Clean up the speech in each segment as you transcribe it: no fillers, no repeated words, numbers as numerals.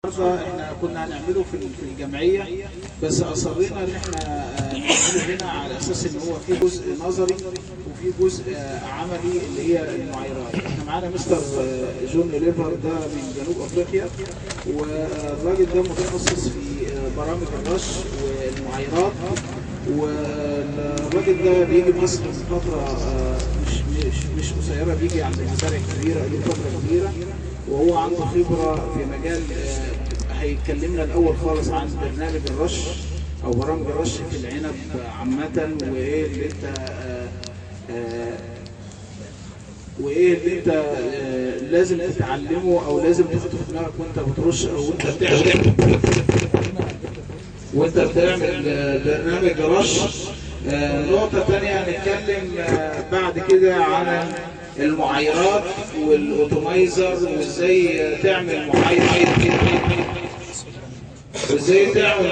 النهارده احنا كنا هنعمله في الجمعيه، بس اصرينا ان احنا نعمله هنا على اساس ان هو في جزء نظري وفي جزء عملي اللي هي المعايرات. احنا معانا مستر جون ليفر ده من جنوب افريقيا، والراجل ده متخصص في برامج الرش والمعايرات، والراجل ده بيجي مصر من فتره مش قصيره، بيجي عند مزارع كبيره دي فتره كبيره، وهو عنده خبرة في مجال. هيكلمنا الأول خالص عن برنامج الرش أو برامج الرش في العنب عامة، وإيه اللي أنت لازم تتعلمه أو لازم تحطه في دماغك وأنت بترش أو وأنت بتعمل برنامج رش. نقطة تانية هنتكلم بعد كده عن المعايرات والاوتومايزر، وازاي تعمل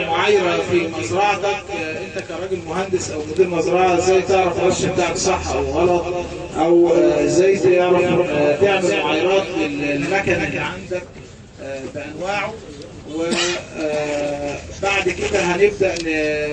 معايرة في مزرعتك. انت كراجل مهندس او مدير مزرعة ازاي تعرف الرش بتاعك صح او غلط، او ازاي تعرف تعمل معايرات للمكن اللي عندك بانواعه. وبعد كده هنبدأ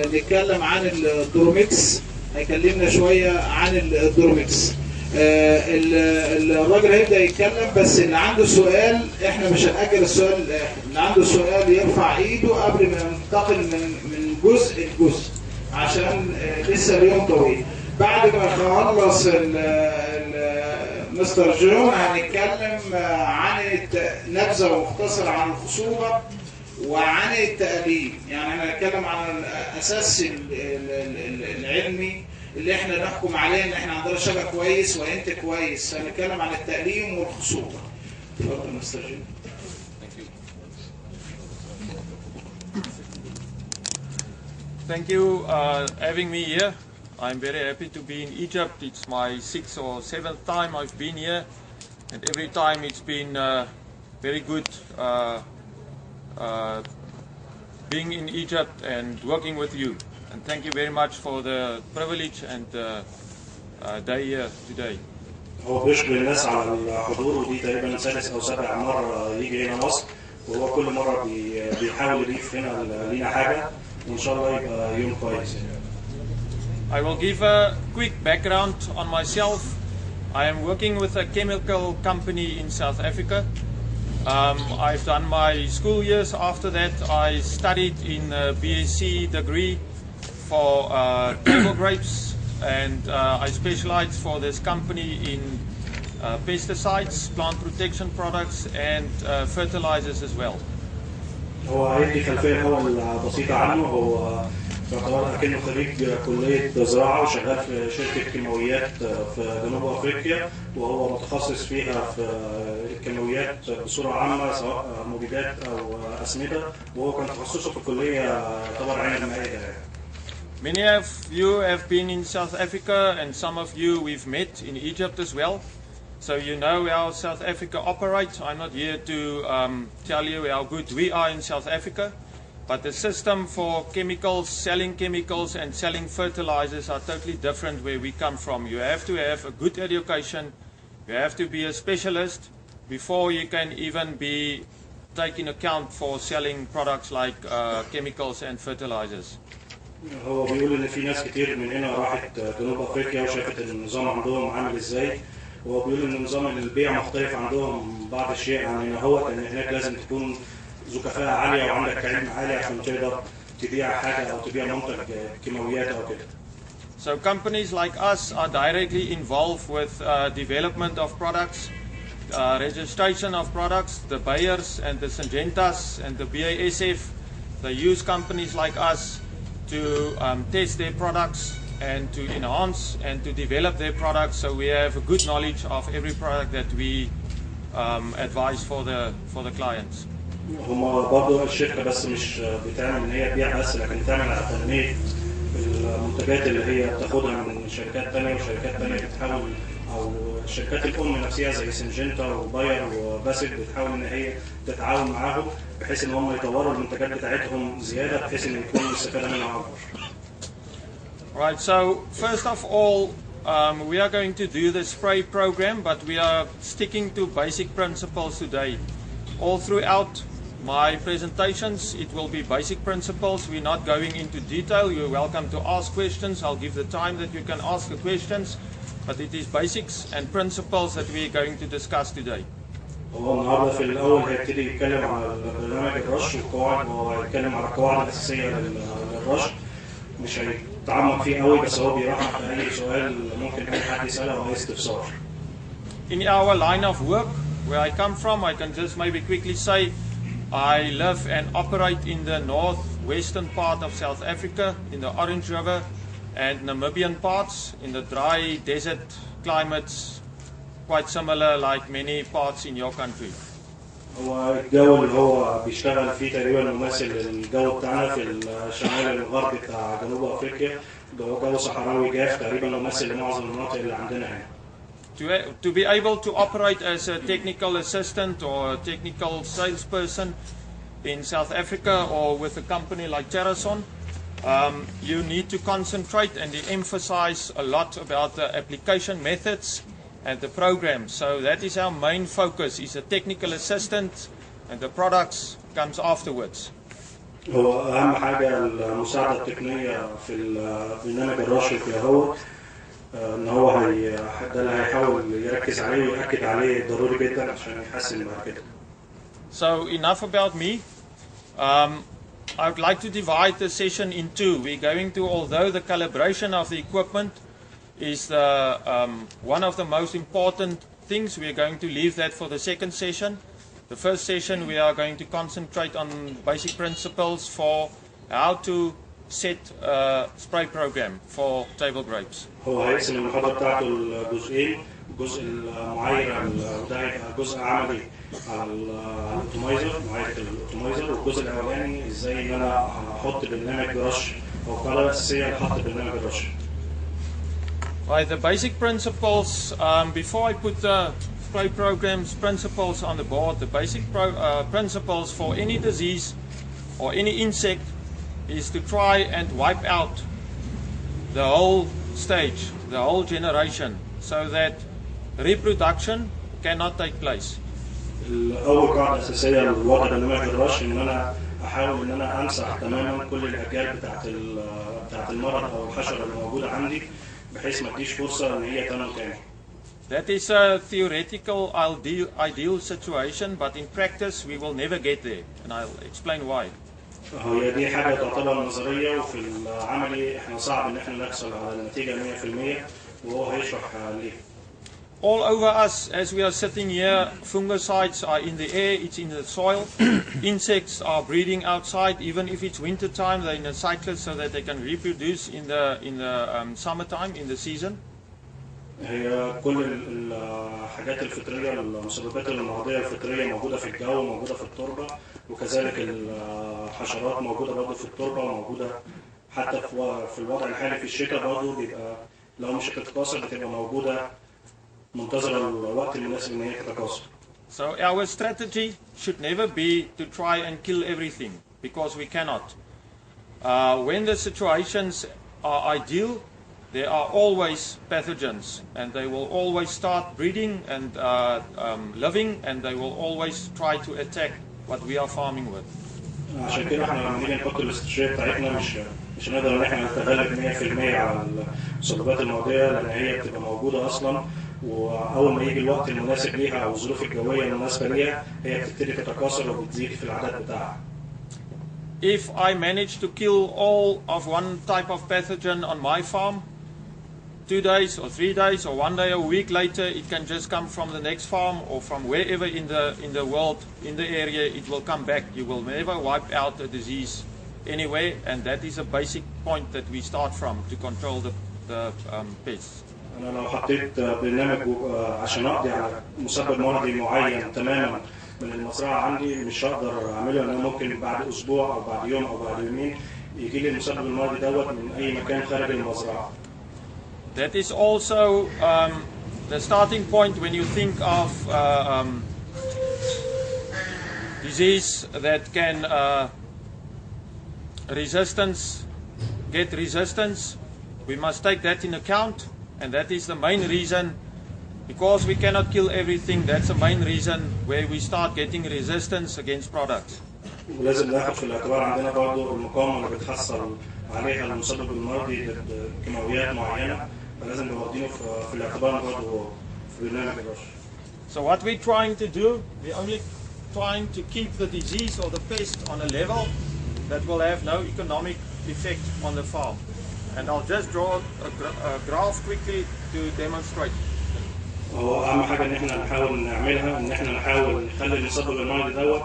نتكلم عن الدروميكس، هيكلمنا شوية عن الدروميكس. الراجل هيبدأ يتكلم، بس اللي عنده سؤال احنا مش هنأجل السؤال للآخر، اللي عنده سؤال يرفع ايده قبل ما ننتقل من جزء لجزء عشان لسه اليوم طويل. بعد ما نخلص مستر جون هنتكلم عن نبذة مختصرة عن الخصوبة وعن التقليد، يعني هنتكلم عن الأساس العلمي اللي احنا نحكم عليه ان احنا عندنا شبكة كويس وانت كويس. هنتكلم عن التقليم والخصوبة. اتفضل مستر جين. Thank you having me here. I'm very happy to be in Egypt. It's my 6th or 7th time I've been here, and every time it's been very good being in Egypt and working with you. And thank you very much for the privilege and day here today. هو بيشكر الناس على الحضور، ودي تقريبا سادس او سابع مرة يجي هنا مصر، وهو كل مرة بيحاول يضيف هنا لينا حاجة، وان شاء الله يبقى يوم كويس. I will give a quick background on myself. I am working with a chemical company in South Africa. I've done my school years. After that, I studied in a BSc degree for table grapes, and I specialize for this company in pesticides, plant protection products, and fertilizers as well. هو هيدي خلفية الأول بسيطة عنه. هو يعتبر كأنه خريج كلية زراعة وشغال في شركة كيماويات في جنوب أفريقيا، وهو متخصص فيها في الكيماويات بصورة عامة سواء مبيدات أو أسمدة، وهو كان تخصصه في الكلية يعتبر عنب مائدة. Many of you have been in South Africa, and some of you we've met in Egypt as well. So you know how South Africa operates. I'm not here to tell you how good we are in South Africa, but the system for chemicals, selling chemicals and selling fertilizers are totally different where we come from. You have to have a good education, you have to be a specialist before you can even be taking account for selling products like chemicals and fertilizers. هو بيقول ان في ناس كتير من هنا راحت جنوب افريقيا وشافت النظام عندهم عامل ازاي، وهو بيقول ان نظام البيع مختلف عندهم بعض الشيء عن هنا، هو ان هناك لازم تكون ذو كفاءة عالية وعندك علم عالي عشان تقدر تبيع حاجة او تبيع منتج كيماويات او كده. So companies like us are directly involved with development of products, registration of products. The Bayers and the Syngentas and the BASF, they use companies like us to test their products and to enhance and to develop their products, so we have a good knowledge of every product that we advise for the clients. هم برضه الشركة بس مش بتعمل ان هي تبيع بس، لكن بتعمل على تنمية المنتجات اللي هي بتاخدها من شركات تانية، وشركات تانية بتحاول، او الشركات الام نفسها زي سنجنتا وباير وباسل بتحاول ان هي تتعاون معاهم بحيث ان هم يطوروا المنتجات بتاعتهم زيادة بحيث ان يكون الاستفادة منها اكبر. Right, so first of all, we are going to do the spray program, but we are sticking to basic principles today. All throughout my presentations, it will be basic principles. We're not going into detail. You're welcome to ask questions. I'll give the time that you can ask the questions, but it is basics and principles that we're going to discuss today. هو النهارده في الاول هيبتدي يتكلم على برنامج الرش والقواعد، وهو هيتكلم على القواعد الاساسيه للرش. مش هيتعمق فيه قوي، بس هو بيرحب باي سؤال ممكن اي حد يساله او اي استفسار. In our line of work, where I come from, I can just maybe quickly say I live and operate in the northwestern part of South Africa, in the Orange River, and Namibian parts, in the dry desert climates, quite similar like many parts in your country. هو الجو اللي هو بيشتغل فيه تقريبا مماثل للجو بتاعنا في الشمال الغربي بتاع جنوب افريقيا. جو صحراوي جاف تقريبا مماثل لمعظم المناطق اللي عندنا هنا. To be able to operate as a technical assistant or a technical salesperson in South Africa or with a company like Terrason, you need to concentrate and emphasize a lot about the application methods and the programs. So that is our main focus, is a technical assistant, and the products comes afterwards. هو أهم حاجة المساعدة التقنية في البرنامج الرشي في هو إن هو ده اللي هيحاول يركز عليه ويأكد عليه ضروري جدا عشان يحسن بعد كده. So enough about me. I would like to divide the session in two. We're going to, although the calibration of the equipment is one of the most important things, we are going to leave that for the second session. The first session we are going to concentrate on basic principles for how to set a spray program for table grapes. هو هيقسم المحاضرة بتاعته الجزئين، الجزء المعايرة وده هيبقى جزء عملي على الاوتومايزر، معايرة الاوتومايزر، والجزء الأولاني ازاي ان انا احط برنامج رش او قاعدة أساسية لحط برنامج الرش. Right, the basic principles, before I put the spray programs principles on the board, the basic principles for any disease or any insect is to try and wipe out the whole stage, the whole generation, so that reproduction cannot take place. أول قاعدة أساسية لوضع برنامج الرش إن أنا أحاول إن أنا أمسح تماماً كل الأجيال بتاعت المرض أو الحشرة اللي موجودة عندي بحيث ما تديش فرصة إن هي تنمو تاني. That is a theoretical ideal situation, but in practice we will never get there, and I'll explain why. هي دي حاجة تعتبر نظرية، وفي العملي إحنا صعب إن إحنا نحصل على النتيجة 100%، وهو هيشرح ليه. All over us, as we are sitting here, fungicides are in the air, it's in the soil. Insects are breeding outside, even if it's winter time, they're in a cyclus so that they can reproduce in the summertime, in the season. هي كل الحاجات الفطرية، المسببات المرضية الفطرية موجودة في الجو، موجودة في التربة، وكذلك الحشرات موجودة برضه في التربة، وموجودة حتى في الوضع الحالي في الشتاء برضه بيبقى لو مش هتتكاثر بتبقى موجودة منتظرة الوقت المناسب إن هي تتكاثر. So our strategy should never be to try and kill everything, because we cannot. When the situations are ideal, there are always pathogens, and they will always start breeding and living, and they will always try to attack what we are farming with. عشان كده احنا لما نيجي نحط الاستراتيجية بتاعتنا مش هنقدر ان احنا نتغلب 100% على المسببات المرضية، لان هي بتبقى موجودة اصلا، واول ما يجي الوقت المناسب ليها او الظروف الجوية المناسبة ليها هي بتبتدي تتكاثر وبتزيد في العدد بتاعها. If I manage to kill all of one type of pathogen on my farm, 2 days or 3 days or 1 day or a week later, it can just come from the next farm or from wherever in the world, in the area, it will come back. You will never wipe out a disease anywhere, and that is a basic point that we start from to control the pests. أنا لو حطيت برنامج عشان أقضي على مسبب مرضي معين تماما من المزرعة عندي، مش هقدر أعمله، لأن ممكن بعد أسبوع أو بعد يوم أو بعد يومين يجي لي المسبب المرضي دوت من أي مكان خارج المزرعة. That is also the starting point when you think of disease that can get resistance. We must take that in account, and that is the main reason, because we cannot kill everything. That's the main reason where we start getting resistance against products. ولازم ناخد في الاعتبار عندنا برضه المقاومه اللي بتحصل عليها المسبب المرضي ضد كيماويات معينه، فلازم نبقى واخدينه في الاعتبار برضه في برنامج الرش. So what we're trying to do, we're only trying to keep the disease or the pest on a level that will have no economic effect on the farm. And I'll just draw a graph quickly to demonstrate. هو اهم حاجه ان احنا نحاول نعملها ان احنا نحاول نخلي المسبب المرضي دوت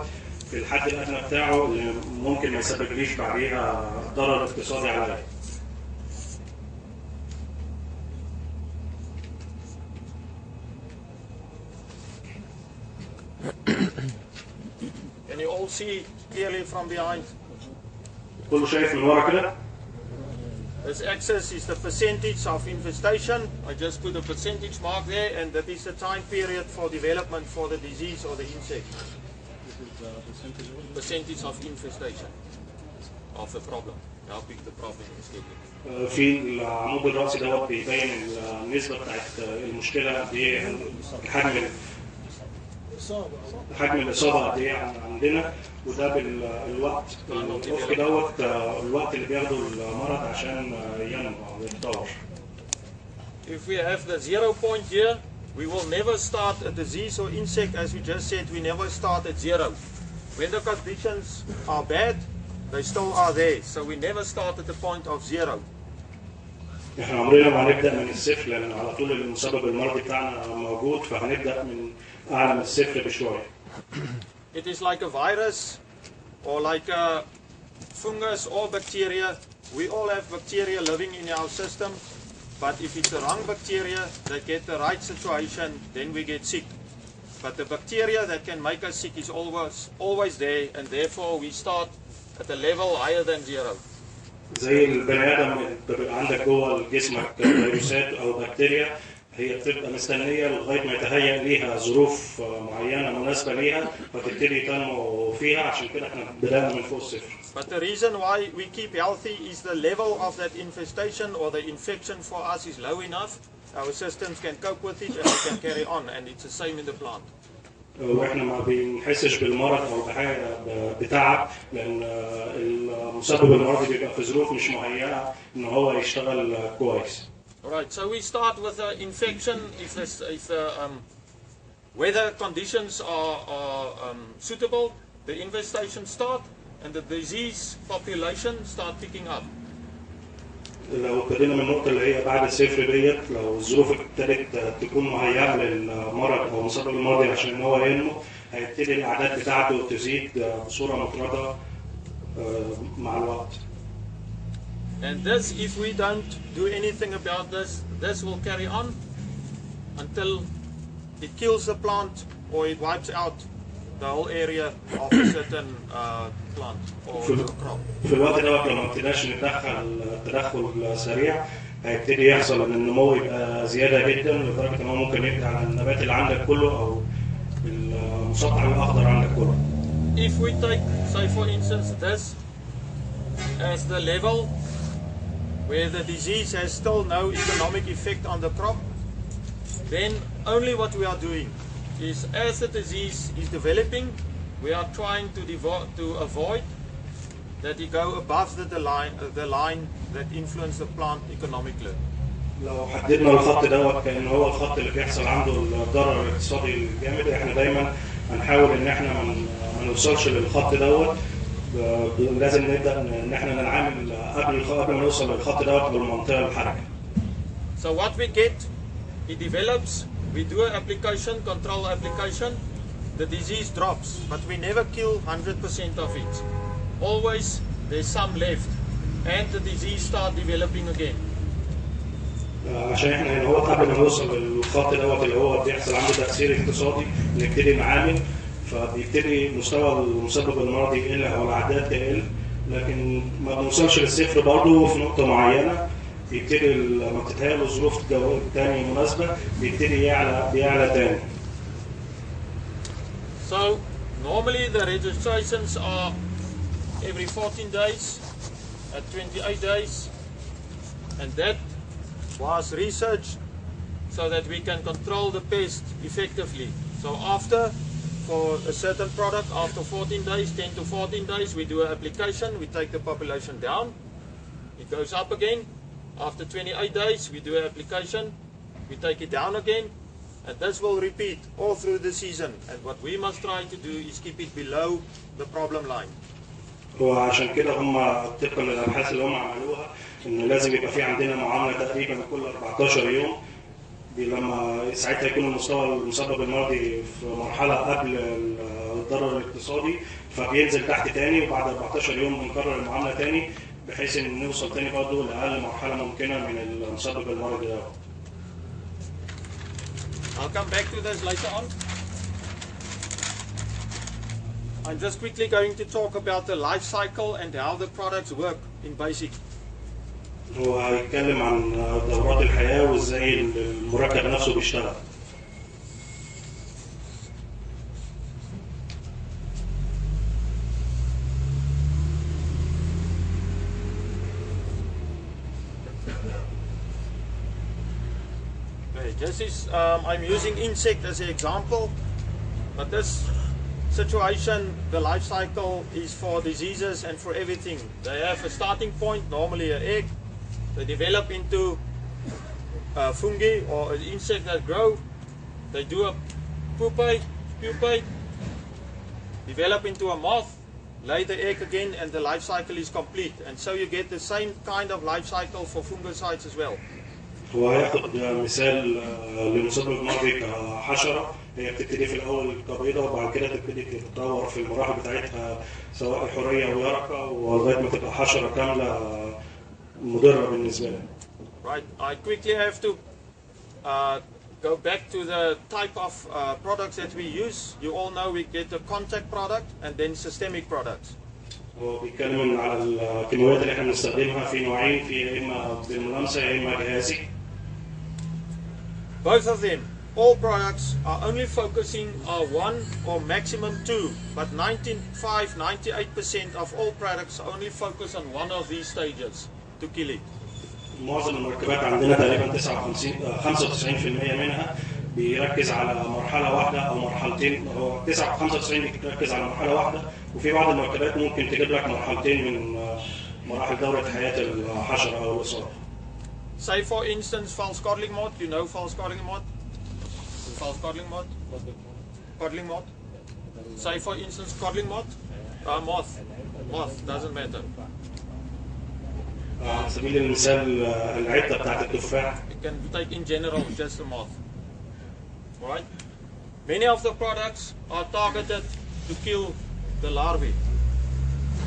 في الحد الادنى بتاعه اللي ممكن ما يسببليش بعديها ضرر اقتصادي عليا. Can you all see clearly from behind? كله شايف من ورا كده؟ This axis is the percentage of infestation. I just put a percentage mark there, and that is the time period for development for the disease or the insect. Percentage of infestation of the problem. How big the problem is getting. في العمود الرأسي دوت بيبين النسبة بتاعت المشكلة قد ايه، حجم الإصابة قد ايه عندنا، وده بالوقت الأفقي دوت الوقت اللي بياخده المرض عشان ينمو أو يتطور. If we have the 0 point here, we will never start a disease or insect, as we just said, we never start at 0. When the conditions are bad, they still are there. So we never start at the point of 0. احنا عمرنا ما هنبدأ من الصفر لأن على طول المسبب المرضي بتاعنا موجود، فهنبدأ من أعلى من الصفر بشوية. It is like a virus or like a fungus or bacteria. We all have bacteria living in our system, but if it's the wrong bacteria, they get the right situation, then we get sick. But the bacteria that can make us sick is always there, and therefore we start at a level higher than 0. زي البني ادم بيبقى عندك جوه جسمك فيروسات او بكتيريا، هي بتبقى مستنيه لغايه ما يتهيأ ليها ظروف معينه مناسبه ليها فتبتدي تنمو فيها، عشان كده احنا بدأنا من فوق الصفر. But the reason why we keep healthy is the level of that infestation or the infection for us is low enough. Our systems can cope with it and we can carry on, and it's the same in the plant. واحنا ما بنحسش بالمرض او بحاجه بتعب، لان المسبب المرضي بيبقى في ظروف مش مهيئه ان هو يشتغل كويس. Alright, so we start with the infection. If the weather conditions are suitable, the infestation start and the disease population start picking up. لو ابتدينا من النقطة اللي هي بعد الصفر ديت، لو الظروف ابتدت تكون مهيئة للمرض أو المسبب المرضي عشان هو ينمو، هيبتدي الأعداد بتاعته تزيد بصورة مفرطة مع الوقت. And this, if we don't do anything about this, this will carry on until it kills the plant or it wipes out the whole area of a certain plant or crop. في الوقت دوت لو ما ابتداش نتدخل تدخل سريع، هيبتدي يحصل ان النمو يبقى زياده جدا لدرجه ان هو ممكن يقضي على النبات اللي عندك كله او المسطح الاخضر عندك كله. If we take, say for instance, this as the level where the disease has still no economic effect on the crop, then only what we are doing is, as the disease is developing, we are trying to avoid that it go above the line that influence the plant economically. لو حددنا الخط دوت كأن هو الخط اللي بيحصل عنده الضرر الاقتصادي الجامد، احنا دايما هنحاول ان احنا ما نوصلش للخط دوت. لازم نبدا ان احنا نتعامل قبل ما نوصل للخط دوت بالمنطقه الحرجه. So what we get, it develops. We do an application, control application, the disease drops, but we never kill 100% of it. Always there's some left, and the disease start developing again. عشان احنا هو قبل ما نوصل للخط دوت اللي هو بيحصل عنده تأثير اقتصادي نبتدي نعامل، فبيبتدي مستوى المسبب المرضي يقل او الاعداد تقل، لكن ما بنوصلش للصفر برضه في نقطة معينة. بيبتدي لما بتتهيأ له ظروف تانية مناسبة بيبتدي بيعلى تاني. So normally the registrations are every 14 days at 28 days, and that was researched so that we can control the pest effectively. So after for a certain product, after 14 days, 10 to 14 days, we do an application, we take the population down, it goes up again. After 28 days, we do an application, we take it down again, and this will repeat all through the season. And what we must try to do is keep it below the problem line. وعشان كده هم طبقا للابحاث اللي هم عملوها انه لازم يبقى في عندنا معامله تقريبا كل 14 يوم، لما ساعتها يكون المستوى المسبب المرضي في مرحله قبل الضرر الاقتصادي، فبينزل تحت تاني، وبعد 14 يوم بنكرر المعامله تاني بحيث ان نوصل تاني برضه لاقل مرحله ممكنه من المسبب المرضي ده. I'll come back to this later on. I'm just quickly going to talk about the life cycle and how the products work in basic. هو هيتكلم عن دورات الحياة وازاي المركب نفسه بيشتغل. Okay, this is I'm using insect as an example, but this situation, the life cycle is for diseases and for everything. They have a starting point, normally an egg. They develop into fungi or an insect that grow. They do a pupae, develop into a moth, lay the egg again, and the life cycle is complete. And so you get the same kind of life cycle for fungicides as well. هو هياخد مثال للمسبب المرضي كحشرة، هي بتبتدي في الأول كبيضة وبعد كده تبتدي تتطور في المراحل بتاعتها سواء الحورية أو يرقة، ولغاية ما تبقى حشرة كاملة مضرة بالنسبة لها. Right, I quickly have to go back to the type of products that we use. You all know we get a contact product and then systemic products. هو بيتكلم على الكيماويات اللي احنا بنستخدمها في نوعين، في يا إما بالملامسة يا إما جهازي. Both of them, all products are only focusing on one or maximum two, but 95-98% of all products only focus on one of these stages to kill it. معظم المركبات عندنا تقريبا 95% منها بيركز على مرحلة واحدة أو مرحلتين، هو 95 بتركز على مرحلة واحدة، وفي بعض المركبات ممكن تجيب لك مرحلتين من مراحل دورة حياة الحشرة أو الإصابة. Say for instance, false codling moth. You know false codling moth? False codling moth? Codling moth? Say for instance, codling moth? Moth, doesn't matter. على سبيل المثال العدة بتاعت التفاح. You can take in general just a moth. Right? Many of the products are targeted to kill the larvae.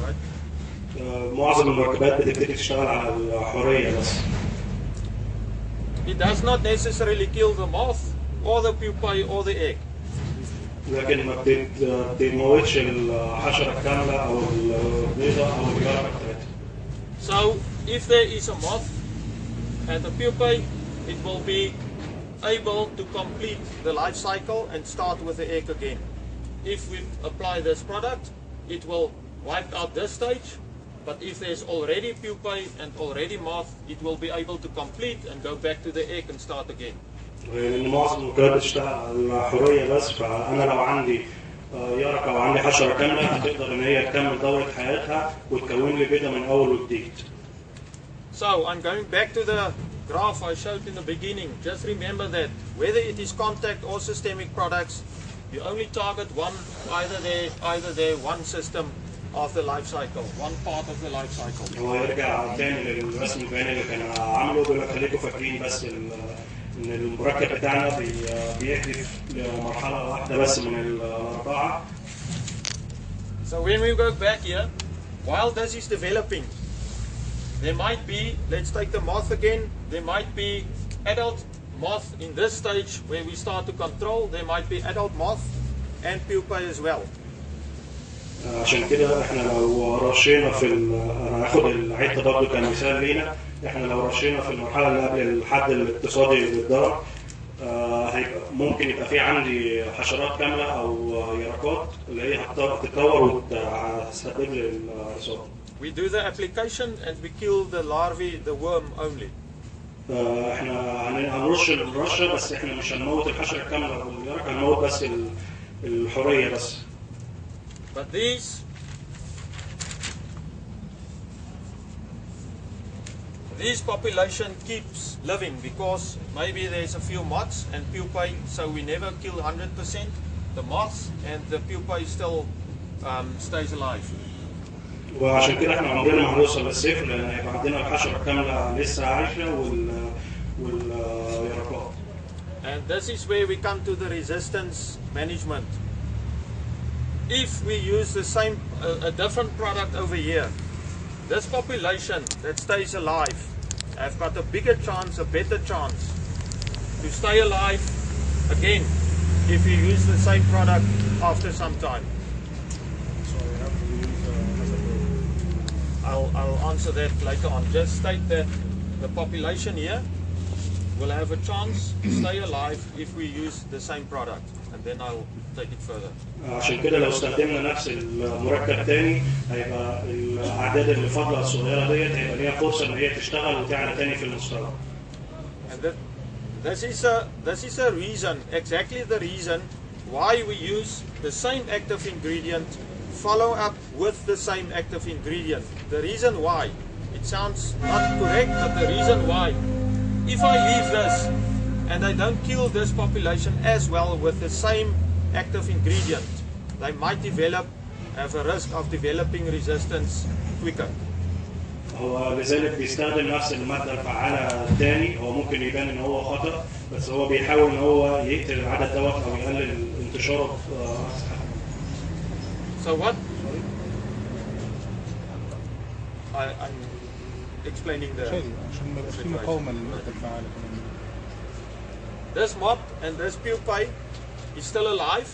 Right? معظم المركبات بتبتدي تشتغل على الحورية بس. It does not necessarily kill the moth or the pupae or the egg. لكن ما بتموتش الحشرة الكاملة أو البيضة أو اليرقة بتاعتها. So if there is a moth and a pupae, it will be able to complete the life cycle and start with the egg again. If we apply this product, it will wipe out this stage, but if there's already pupae and already moth, it will be able to complete and go back to the egg and start again. لأن معظم المركبات بتشتغل على الحورية بس، فأنا لو عندي يرقة وعندي حشرة كاملة هتقدر إن هي تكمل دورة حياتها وتكون لي بيضة من أول وجديد. So I'm going back to the graph I showed in the beginning. Just remember that whether it is contact or systemic products, you only target one, either there, one system of the life cycle, one part of the life cycle. هو يرجع تاني للرسم البياني اللي كان عامله، بيقول خليكم فاكرين بس إن المركب بتاعنا بيهدف لمرحلة واحدة بس من الأربعة. So when we go back here, while this is developing, there might be, let's take the moth again, there might be adult moth in this stage where we start to control, there might be adult moth and pupae as well. عشان كده احنا لو رشينا في انا هاخد العدة برضه كمثال لينا، احنا لو رشينا في المرحلة اللي قبل الحد الاقتصادي للضرر، هيبقى ممكن يبقى في عندي حشرات كاملة أو يرقات اللي هي هتتطور وتسبب لي الإصابة. We do the application and we kill the larvae, the worm only. احنا هنرش الرشة بس احنا مش هنموت الحشرة الكاملة واليرقة، هنموت بس الحرية بس. But these population keeps living because maybe there's a few moths and pupae, so we never kill 100% the moths, and the pupae still stays alive. وعشان كده احنا عمرنا ما هنوصل للصفر، لان هيبقى عندنا الحشرة كاملة لسه عايشة واليرقات. And this is where we come to the resistance management. If we use the same, a different product over here, this population that stays alive have got a bigger chance, a better chance to stay alive again if you use the same product after some time. So we have to use I'll answer that later on. Just state that the population here will have a chance to stay alive if we use the same product, and then I'll take it further. عشان كده لو استخدمنا نفس المركب تاني هيبقى الاعداد اللي فاضله الصغيره ديت هيبقى ليها فرصه ان هي تشتغل وتعلى تاني في المستوى. And this is a reason, exactly the reason why we use the same active ingredient, follow up with the same active ingredient. The reason why, it sounds not correct, but the reason why, if I leave this and I don't kill this population as well with the same active ingredient, they might have a risk of developing resistance quicker. هو لذلك بيستخدم نفس المادة الفعالة الثاني. هو ممكن يبان ان هو خطأ، بس هو بيحاول ان هو يقتل العدد دوت او يقلل انتشاره. So what? I'm explaining the. عشان ما يبقاش في مقاومة للمادة الفعالة. This moth and this pupae is still alive,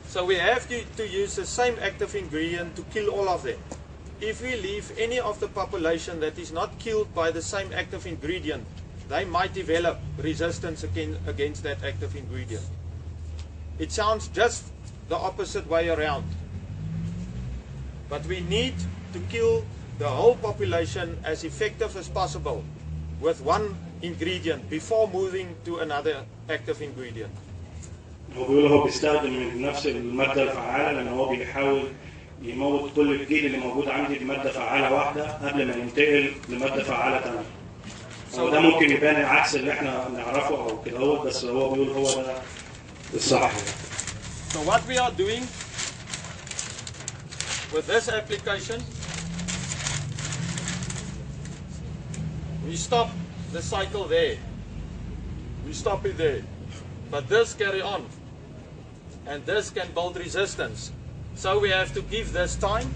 so we have to use the same active ingredient to kill all of them. If we leave any of the population that is not killed by the same active ingredient, they might develop resistance against that active ingredient. It sounds just the opposite way around. But we need to kill the whole population as effective as possible with one ingredient before moving to another active ingredient. هو بيقول هو بيستخدم نفس المادة الفعالة لأن هو بيحاول يموت كل الجيل اللي موجود عندي بمادة فعالة واحدة قبل ما ينتقل لمادة فعالة تانية. وده ممكن يبان عكس اللي احنا نعرفه أو كده هو، بس هو بيقول هو ده الصح. So what we are doing with this application, we stop the cycle there. We stop it there. But this carry on. And this can build resistance. So we have to give this time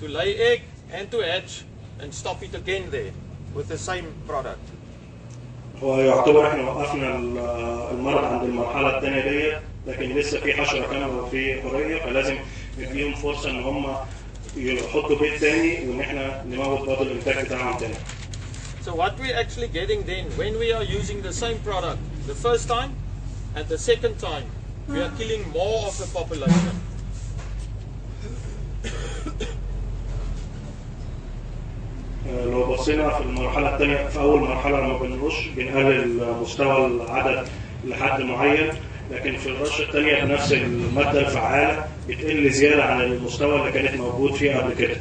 to lay egg and to hatch and stop it again there with the same product. هو يعتبر احنا وقفنا المرض عند المرحلة الثانية ديت، لكن لسه في حشرة كاملة وفي حرية، فلازم نديهم فرصة ان هم يحطوا بيت ثاني وان احنا نموت برضه الانتاج بتاعهم ثاني. So what we're actually getting then, when we are using the same product the first time and the second time, we are killing more of the population. لو بصينا في المرحلة الثانية، في أول مرحلة لما بنرش بنقلل مستوى العدد لحد معين، لكن في الرشة الثانية بنفس المادة الفعالة بتقل زيادة عن المستوى اللي كانت موجود فيه قبل كده.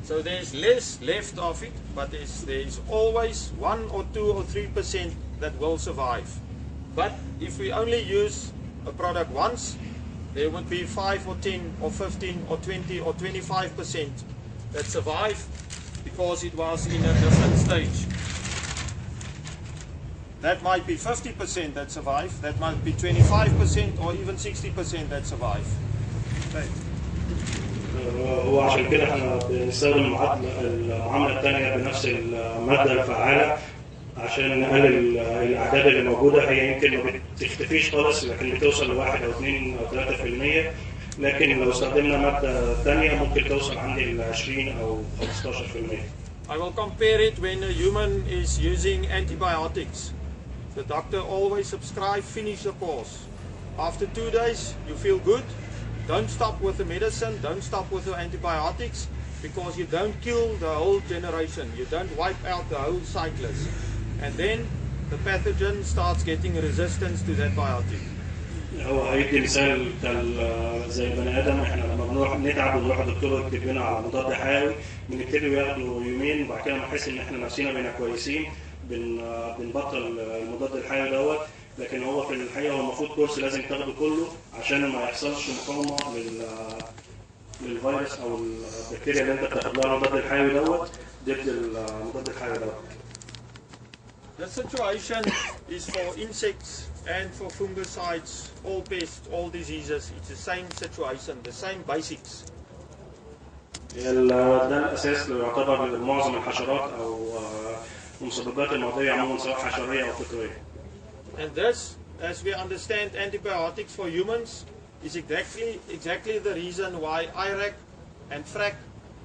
So there's less left of it, but there's always 1 or 2 or 3% that will survive. But if we only use a product once, there would be 5 or 10 or 15 or 20 or 25% that survive because it was in a different stage. That might be 50% that survive, that might be 25% or even 60% that survive. Okay. هو عشان كده احنا بنستخدم المعاملة الثانية بنفس المادة الفعالة عشان نقلل الأعداد اللي موجودة. هي يمكن ما بتختفيش خالص، لكن بتوصل ل1 أو 2 أو 3%، لكن لو استخدمنا مادة ثانية ممكن توصل عندي ل 20 أو 15%. I will compare it when a human is using antibiotics. The doctor always subscribe, finish the course. After 2 days, you feel good. Don't stop with the medicine, don't stop with the antibiotics, because you don't kill the whole generation, you don't wipe out the whole cyclist. And then the pathogen starts getting resistance to that biotic. هو هيدي مثال زي البني ادم، احنا لما بنروح نتعب ونروح الدكتور يكتب لنا على مضاد حيوي بنبتدي ياخدوا يومين وبعد كده نحس ان احنا نفسينا بقينا كويسين بنبطل المضاد الحيوي دوت. لكن هو في الحقيقه هو المفروض كورس لازم تاخده كله عشان ما يحصلش مقاومه للفيروس او البكتيريا اللي انت بتاخد لها المضاد الحيوي دوت ضد المضاد الحيوي دوت. The situation is for insects and for fungicides, all pests, all diseases. It's the same situation, the same basics. ده الاساس اللي يعتبر معظم الحشرات او المسببات المرضيه عموما سواء حشريه او فطريه. And this, as we understand antibiotics for humans, is exactly the reason why IRAC and FRAC,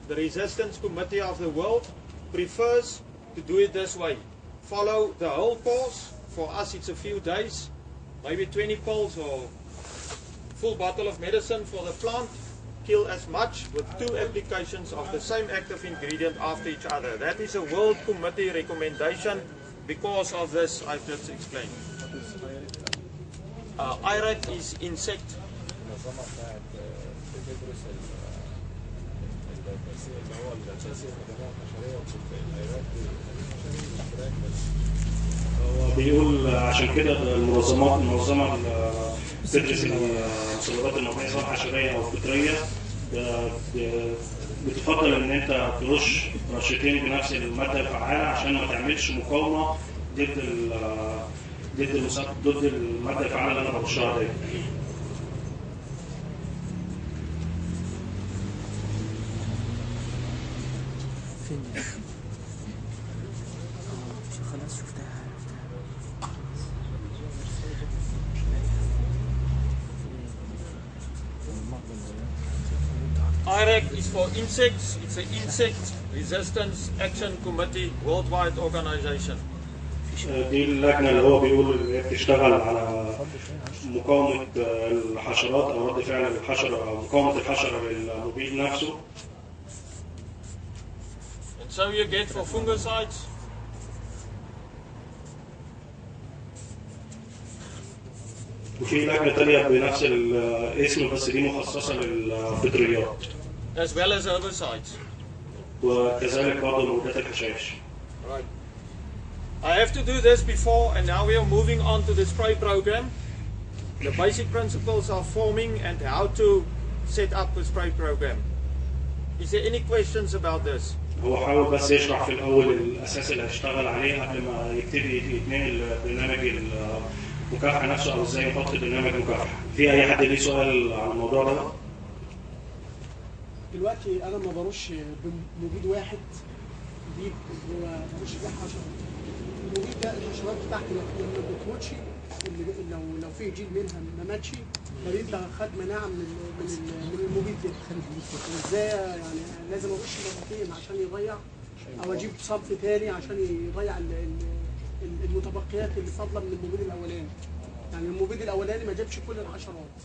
the resistance committee of the world, prefers to do it this way. Follow the whole course. For us it's a few days, maybe 20 pills or full bottle of medicine for the plant. Kill as much with 2 applications of the same active ingredient after each other. That is a World Committee recommendation because of this I've just explained. IRAC is insect. هو بيقول عشان كده المنظمه بتدرس المسببات المرضيه سواء حشريه او فطريه بتفضل ان انت ترش رشتين بنفس الماده الفعاله عشان ما تعملش مقاومه ضد الماده الفعاله اللي انا برشها دي. IRAC is for insects. It's an insect resistance action committee, worldwide organization. دي اللجنه اللي هو بيقول ان هي بتشتغل على مقاومه الحشرات او رد فعل الحشره او مقاومه الحشره للمبيد نفسه. And so you get for fungicides. وفي لجنه ثانيه بنفس الاسم بس دي مخصصه للفطريات. As well as herbicides. وكذلك برضه مبيدات الحشائش. Right. I have to do this before, and now we are moving on to the spray program. The basic principles are forming and how to set up a spray program. Is there any questions about this? هو حاول بس يشرح في الاول الاساس اللي هيشتغل عليه قبل ما يبتدي يتنقل برنامج المكافحه نفسه او ازاي يحط برنامج مكافحه. في اي حد ليه سؤال عن الموضوع ده؟ دلوقتي انا ما برش بمبيد واحد برش بيه حشرات. المبيد ده الحشرات بتاعتي ما بتموتش، لو في جيل منها ما ماتش فبيبقى خد مناعه من المبيد ده. ازاي يعني لازم ارش مرتين عشان يضيع، او اجيب صنف تاني عشان يضيع المتبقيات اللي فاضله من المبيد الاولاني. يعني المبيد الاولاني ما جابش كل الحشرات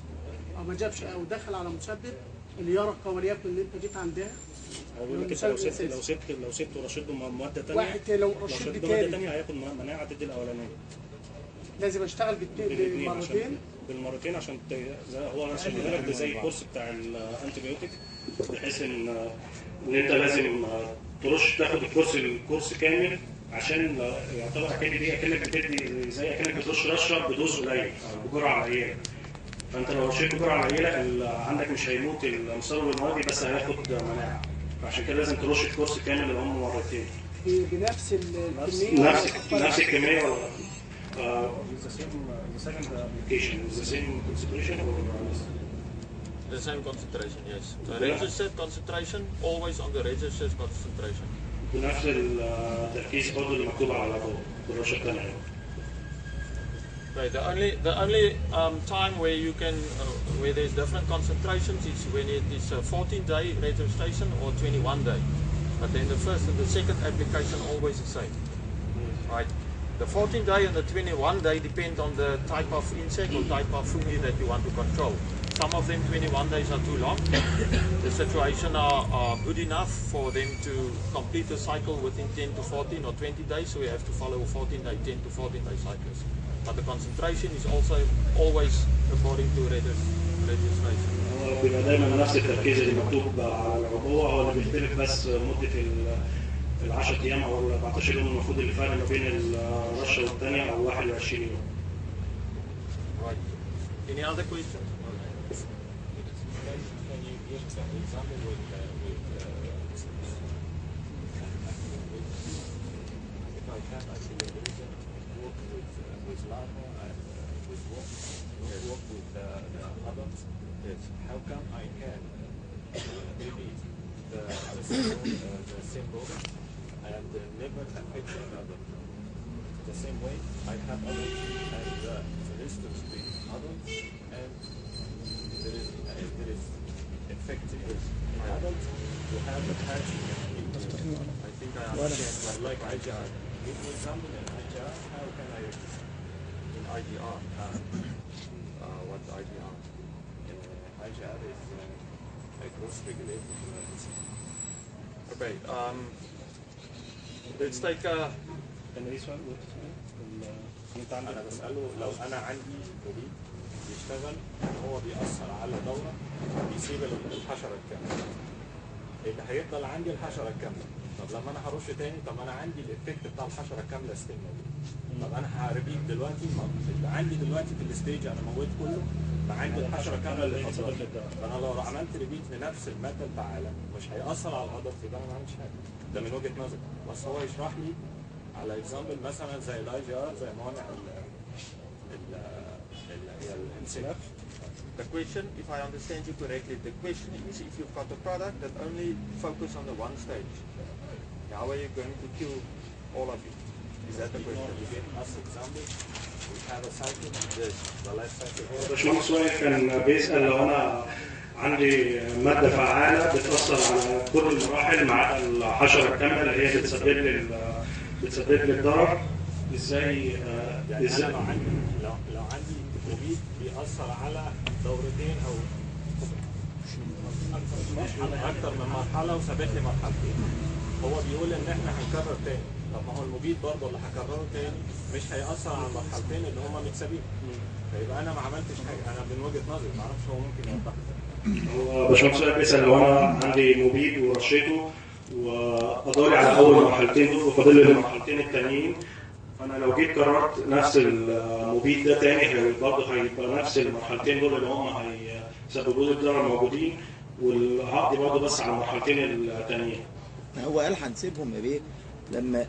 او ما جابش او دخل على مسبب اليرقه وليكن اللي انت جيت عندها. بيقول لك انت لو سبت ورشيت بماده ثانيه، واحد لو رشيت بماده ثانيه هياخد مناعه ضد الاولانيه. لازم اشتغل بالمرتين عشان هو لك زي الكورس بتاع الانتيبيوتيك، بحيث ان انت لازم تاخد الكورس كامل عشان يعتبر اكنك بتدي زي اكنك بترش رشه بدوز قليل او بجرعه قليله. فانت لو رشيت بجرعه قليله عندك مش هيموت المسبب المرضي بس هياخد مناعه، فعشان كده لازم ترش الكورس كامل اللي هم مرتين بنفس الكميه. نفس الكميه ولا the second application is the same concentration or the same concentration? Yes. The registered concentration always on the registered concentration. بنفس التركيز برضه اللي مكتوب على العبوه بالرشه الثانيه. Right. The only time where you can where there's different concentrations is when it is a 14-day registration or 21-day. But then the first and the second application always the same. Right. The 14-day and the 21-day depend on the type of insect or type of fungi that you want to control. some of them 21 days are too long. The situation are good enough for them to complete the cycle within 10 to 14 or 20 days, so we have to follow 14-day, 10 to 14-day cycles. But the concentration is also always according to registration. بيبقى دايما نفس التركيز اللي مكتوب على العبوة، هو اللي بيختلف بس مدة ال 10 أيام أو ال 14 يوم المفروض اللي فرق ما بين الرشة والثانية أو 21 يوم. Right. Any other questions? Can you give some example with if I can actually work with larva and with work with the adults? Yes. How come I can repeat the same product and never affect the adult? The same way I have adults and for instance with adults and there is effective in adults to have the hatching. I think I understand like IGR. Give me example in IGR. How can I in IGR? What's IGR? IGR is a growth regulator. Okay. Let's take a. كان ايه سؤال؟ انت عندك؟ انا بساله لو انا عندي مبيد بيشتغل هو بيأثر على دورة بيسيب الحشرة الكاملة. اللي هيفضل عندي الحشرة الكاملة. طب لما انا هرش تاني طب انا عندي الافكت بتاع الحشرة الكاملة ستيل موجود. طب انا هريبيت دلوقتي اللي عندي دلوقتي في الستيج انا موت كله فعندي الحشرة الكاملة اللي فضلت. فانا لو عملت ريبيت لنفس المادة الفعالة مش هيأثر على الهدف يبقى انا ما عملتش حاجة. ده من وجهة نظري. بس هو يشرح لي على اكزامبل مثلا زي الاي جي ار زي موانع الانسلاك. The question, if I understand you correctly, the question is if you've got a product that only focus on the one stage, how are you going to kill all of it? Is that the question? You give us example. We have a cycle. Yes, the life cycle. باشمهندس واقف كان بيسأل لو أنا عندي مادة فعالة بتأثر على كل المراحل مع الحشرة الكاملة اللي هي بتسبب لي الضرر، ازاي يعني أنا لو عندي مبيد بيأثر على دورتين أو أكثر من مرحلة وسابت لي مرحلتين. هو بيقول إن إحنا هنكرر تاني. طب ما هو المبيد برضه اللي هكرره تاني مش هيأثر على المرحلتين اللي هما متسابين. فيبقى أنا ما عملتش حاجة. أنا من وجهة نظري ما أعرفش هو ممكن يوضح لي. هو باشمهندس واقف بيسأل لو أنا عندي مبيد ورشيته وأدوري على أول مرحلتين دول وفاضل لي المرحلتين التانيين، فأنا لو جيت كررت نفس المبيد ده تاني برضه هيبقى نفس المرحلتين دول اللي هم هيسببوا لي الضرر موجودين، والهقضي برضه بس على المرحلتين التانيين. هو قال هنسيبهم يا بيه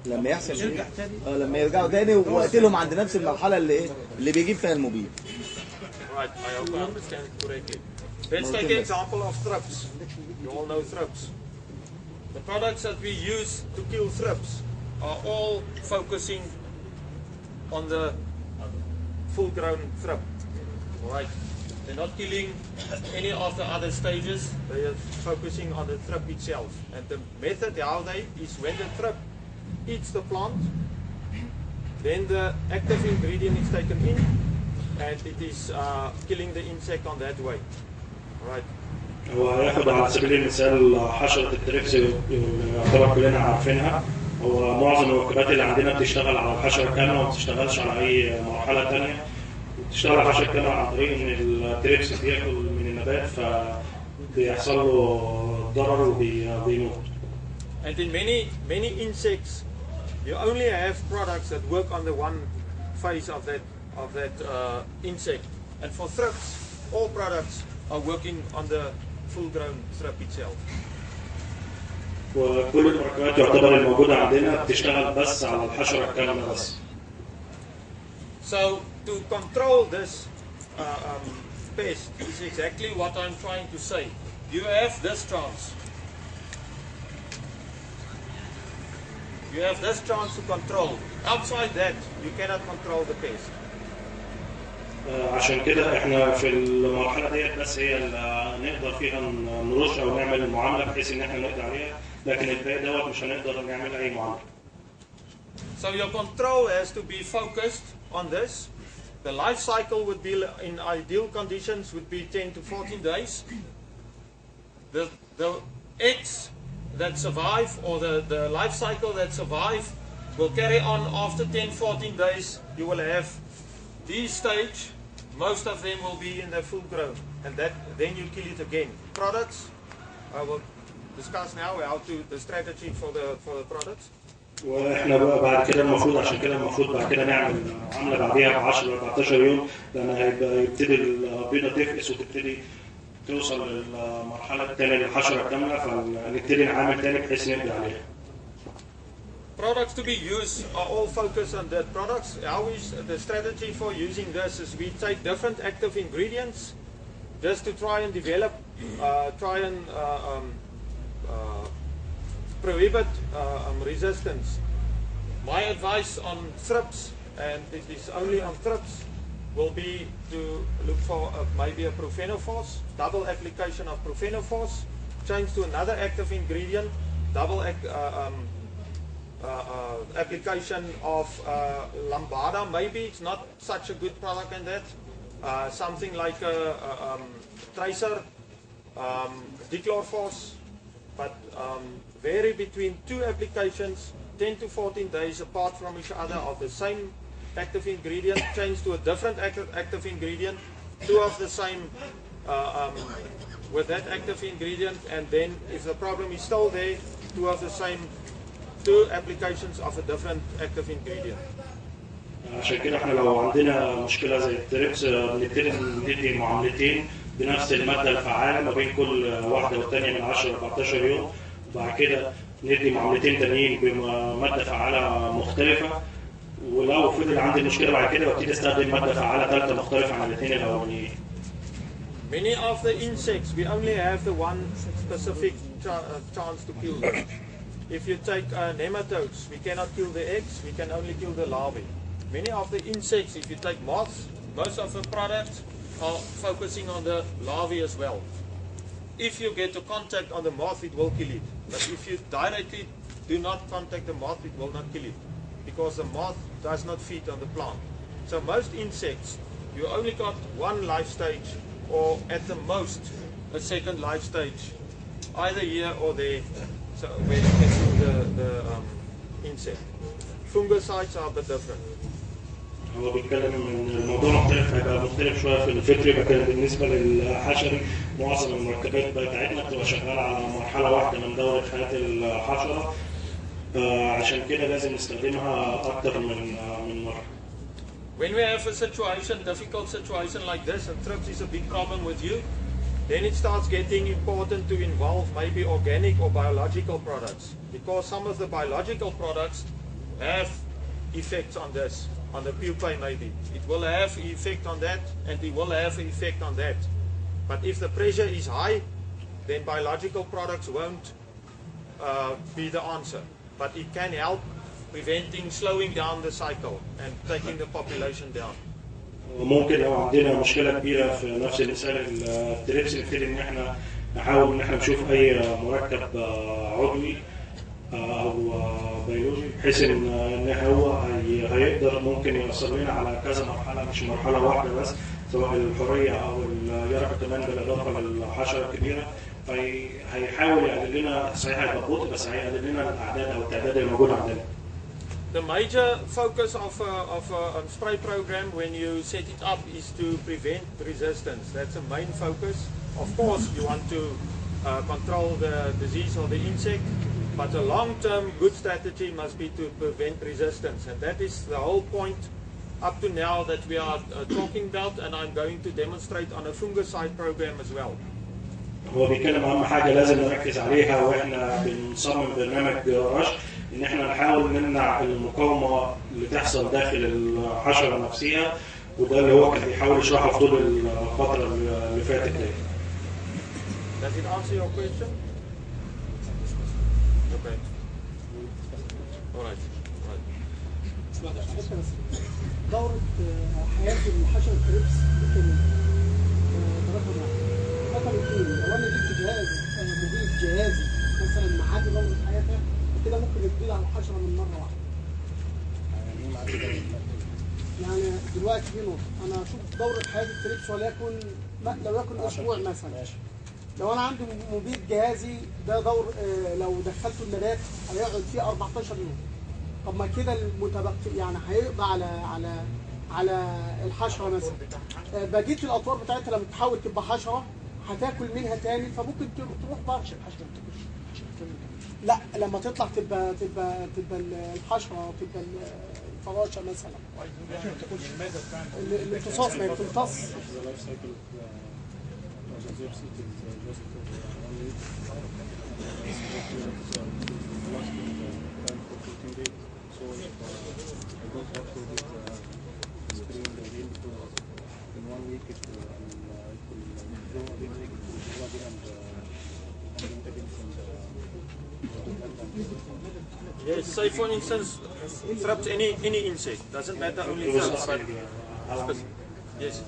لما يحصل لما يرجعوا تاني وقتلهم عند نفس المرحله اللي بيجيب فيها المبيد. Right, I hope I understand correctly. Let's take an example of thrips. You all know thrips. The products that we use to kill thrips are all focusing on the full-grown thrip. Right? They're not killing any of the other stages. They are focusing on the thrip itself. And the method how they is when the thrip eats the plant, then the active ingredient is taken in, and it is killing the insect on that way. Right? هو هياخد على سبيل المثال حشرة التريبس اللي يعتبر كلنا عارفينها. هو معظم الوجبات اللي عندنا بتشتغل على الحشرة الكاملة وما بتشتغلش على أي مرحلة تانية. بتشتغل على الحشرة الكاملة عن طريق إن التريبس بياكل من النبات فبيحصل له ضرر وبيموت. And in many insects, you only have products that work on the one phase of that insect. And for thrips, all products are working on the full-grown thrip itself. وكل المركبات يعتبر الموجودة عندنا بتشتغل بس على الحشرة الكاملة بس. So to control this pest is exactly what I'm trying to say. You have this chance. You have this chance to control. Outside that, you cannot control the pest. عشان كده احنا في المرحله ديت بس هي اللي نقدر فيها نرش او نعمل المعامله بحيث ان احنا نقدر عليها، لكن الباقي دوت مش هنقدر نعمل اي معامله. So your control has to be focused on this, The life cycle would be, in ideal conditions, would be 10 to 14 days. The eggs that survive, or the life cycle that survive, will carry on after 10, 14 days. You will have this stage. Most of them will be in their full grown, and then you kill it again. Products, I will discuss now how to the strategy for the products. واحنا بقى بعد كده المفروض، عشان كده المفروض بعد كده نعمل عمله بعديها ب 10 14 يوم، لان هيبقى يبتدي البيضه تفقس وتبتدي توصل للمرحله الثانيه للحشره كامله، فنبتدي نعمل ثاني بحيث نقضي عليها. Products to be used are all focused on that products. How is the strategy for using this is we take different active ingredients just to try and develop, prohibit resistance. My advice on thrips, and it is only on thrips, will be to look for maybe a profenophos, double application of profenophos, change to another active ingredient, double application of lambada. Maybe it's not such a good product in that. Something like a tracer, dichlorphos, but vary between 2 applications 10 to 14 days apart from each other of the same active ingredient, change to a different active ingredient, 2 of the same with that active ingredient, and then if the problem is still there, 2 of the same, 2 applications of a different active ingredient. عشان كده احنا لو عندنا مشكله زي التريبس بنبتدي ندي معاملتين بنفس الماده الفعاله ما بين كل واحده والثانيه من 10 ل 14 يوم، وبعد كده ندي معاملتين تانيين بماده فعاله مختلفه، ولو فضل عندي مشكله بعد كده ببتدي استخدم ماده فعاله ثالثه مختلفه عن الاثنين الاولانيين. Many of the insects we only have the one specific chance to kill them. If you take nematodes, we cannot kill the eggs, we can only kill the larvae. Many of the insects, if you take moths, most of the products are focusing on the larvae as well. If you get to contact on the moth, it will kill it. But if you directly do not contact the moth, it will not kill it, because the moth does not feed on the plant. So most insects, you only got one life stage, or at the most a second life stage, either here or there. So where you can see the insect. Fungicides are a bit different. هو بيتكلم ان الموضوع مختلف، هيبقى مختلف شويه في الفكر، لكن بالنسبه للحشري معظم المركبات بتاعتنا بتبقى شغاله على مرحله واحده من دوره حياه الحشره، عشان كده لازم نستخدمها اكتر من مره. When we have a situation, difficult situation like this, and thrips is a big problem with you, then it starts getting important to involve maybe organic or biological products, because some of the biological products have effects on this, on the pupae maybe. It will have effect on that, and it will have effect on that. But if the pressure is high, then biological products won't be the answer. But it can help preventing, slowing down the cycle and taking the population down. وممكن لو عندنا مشكله كبيره في نفس المثال التريبس نبتدي ان احنا نحاول ان احنا نشوف اي مركب عضوي او بيولوجي بحيث ان هو هيقدر ممكن يوصل لنا على كذا مرحله، مش مرحله واحده بس، سواء الحريه او اليرق كمان بالاضافه للحشره الكبيره، فهيحاول يقلل لنا، صحيح هيبقى بطء بس هيقلل لنا الاعداد او التعداد الموجود عندنا. The major focus of a spray program when you set it up is to prevent resistance. That's the main focus. Of course, you want to control the disease or the insect, but a long-term good strategy must be to prevent resistance. And that is the whole point up to now that we are talking about, and I'm going to demonstrate on a fungicide program as well. هو بيتكلم اهم حاجه لازم نركز عليها واحنا بنصمم برنامج رش، ان احنا نحاول نمنع المقاومه اللي تحصل داخل الحشره نفسها، وده اللي هو كان بيحاول يشرحه في طول الفتره اللي فاتت دي. Does it answer your question? Okay. All right. دورة حياة الحشرة الكريبس ممكن رقم واحد. رقم اثنين، لو انا جبت جهاز مضيف جهازي مثلا معاد دورة حياتها كده ممكن يقضي على الحشرة من مرة واحدة. يعني دلوقتي في نقطة، أنا أشوف دورة حياة التريبس وليكن لو يكن أسبوع مثلا. لو أنا عندي مبيد جهازي ده دور لو دخلته النبات هيقعد فيه 14 يوم. طب ما كده المتبقي يعني هيقضي على الحشرة مثلا. بقية الأطوار بتاعتها لما تحاول تبقى حشرة هتاكل منها تاني فممكن تروح برشا الحشرة. لا لما تطلع تبقى الحشرة تبقى الفراشة مثلا. الامتصاص ما بتمتص. Yes, say for instance, thrips any insect, doesn't matter only thrips, but yes.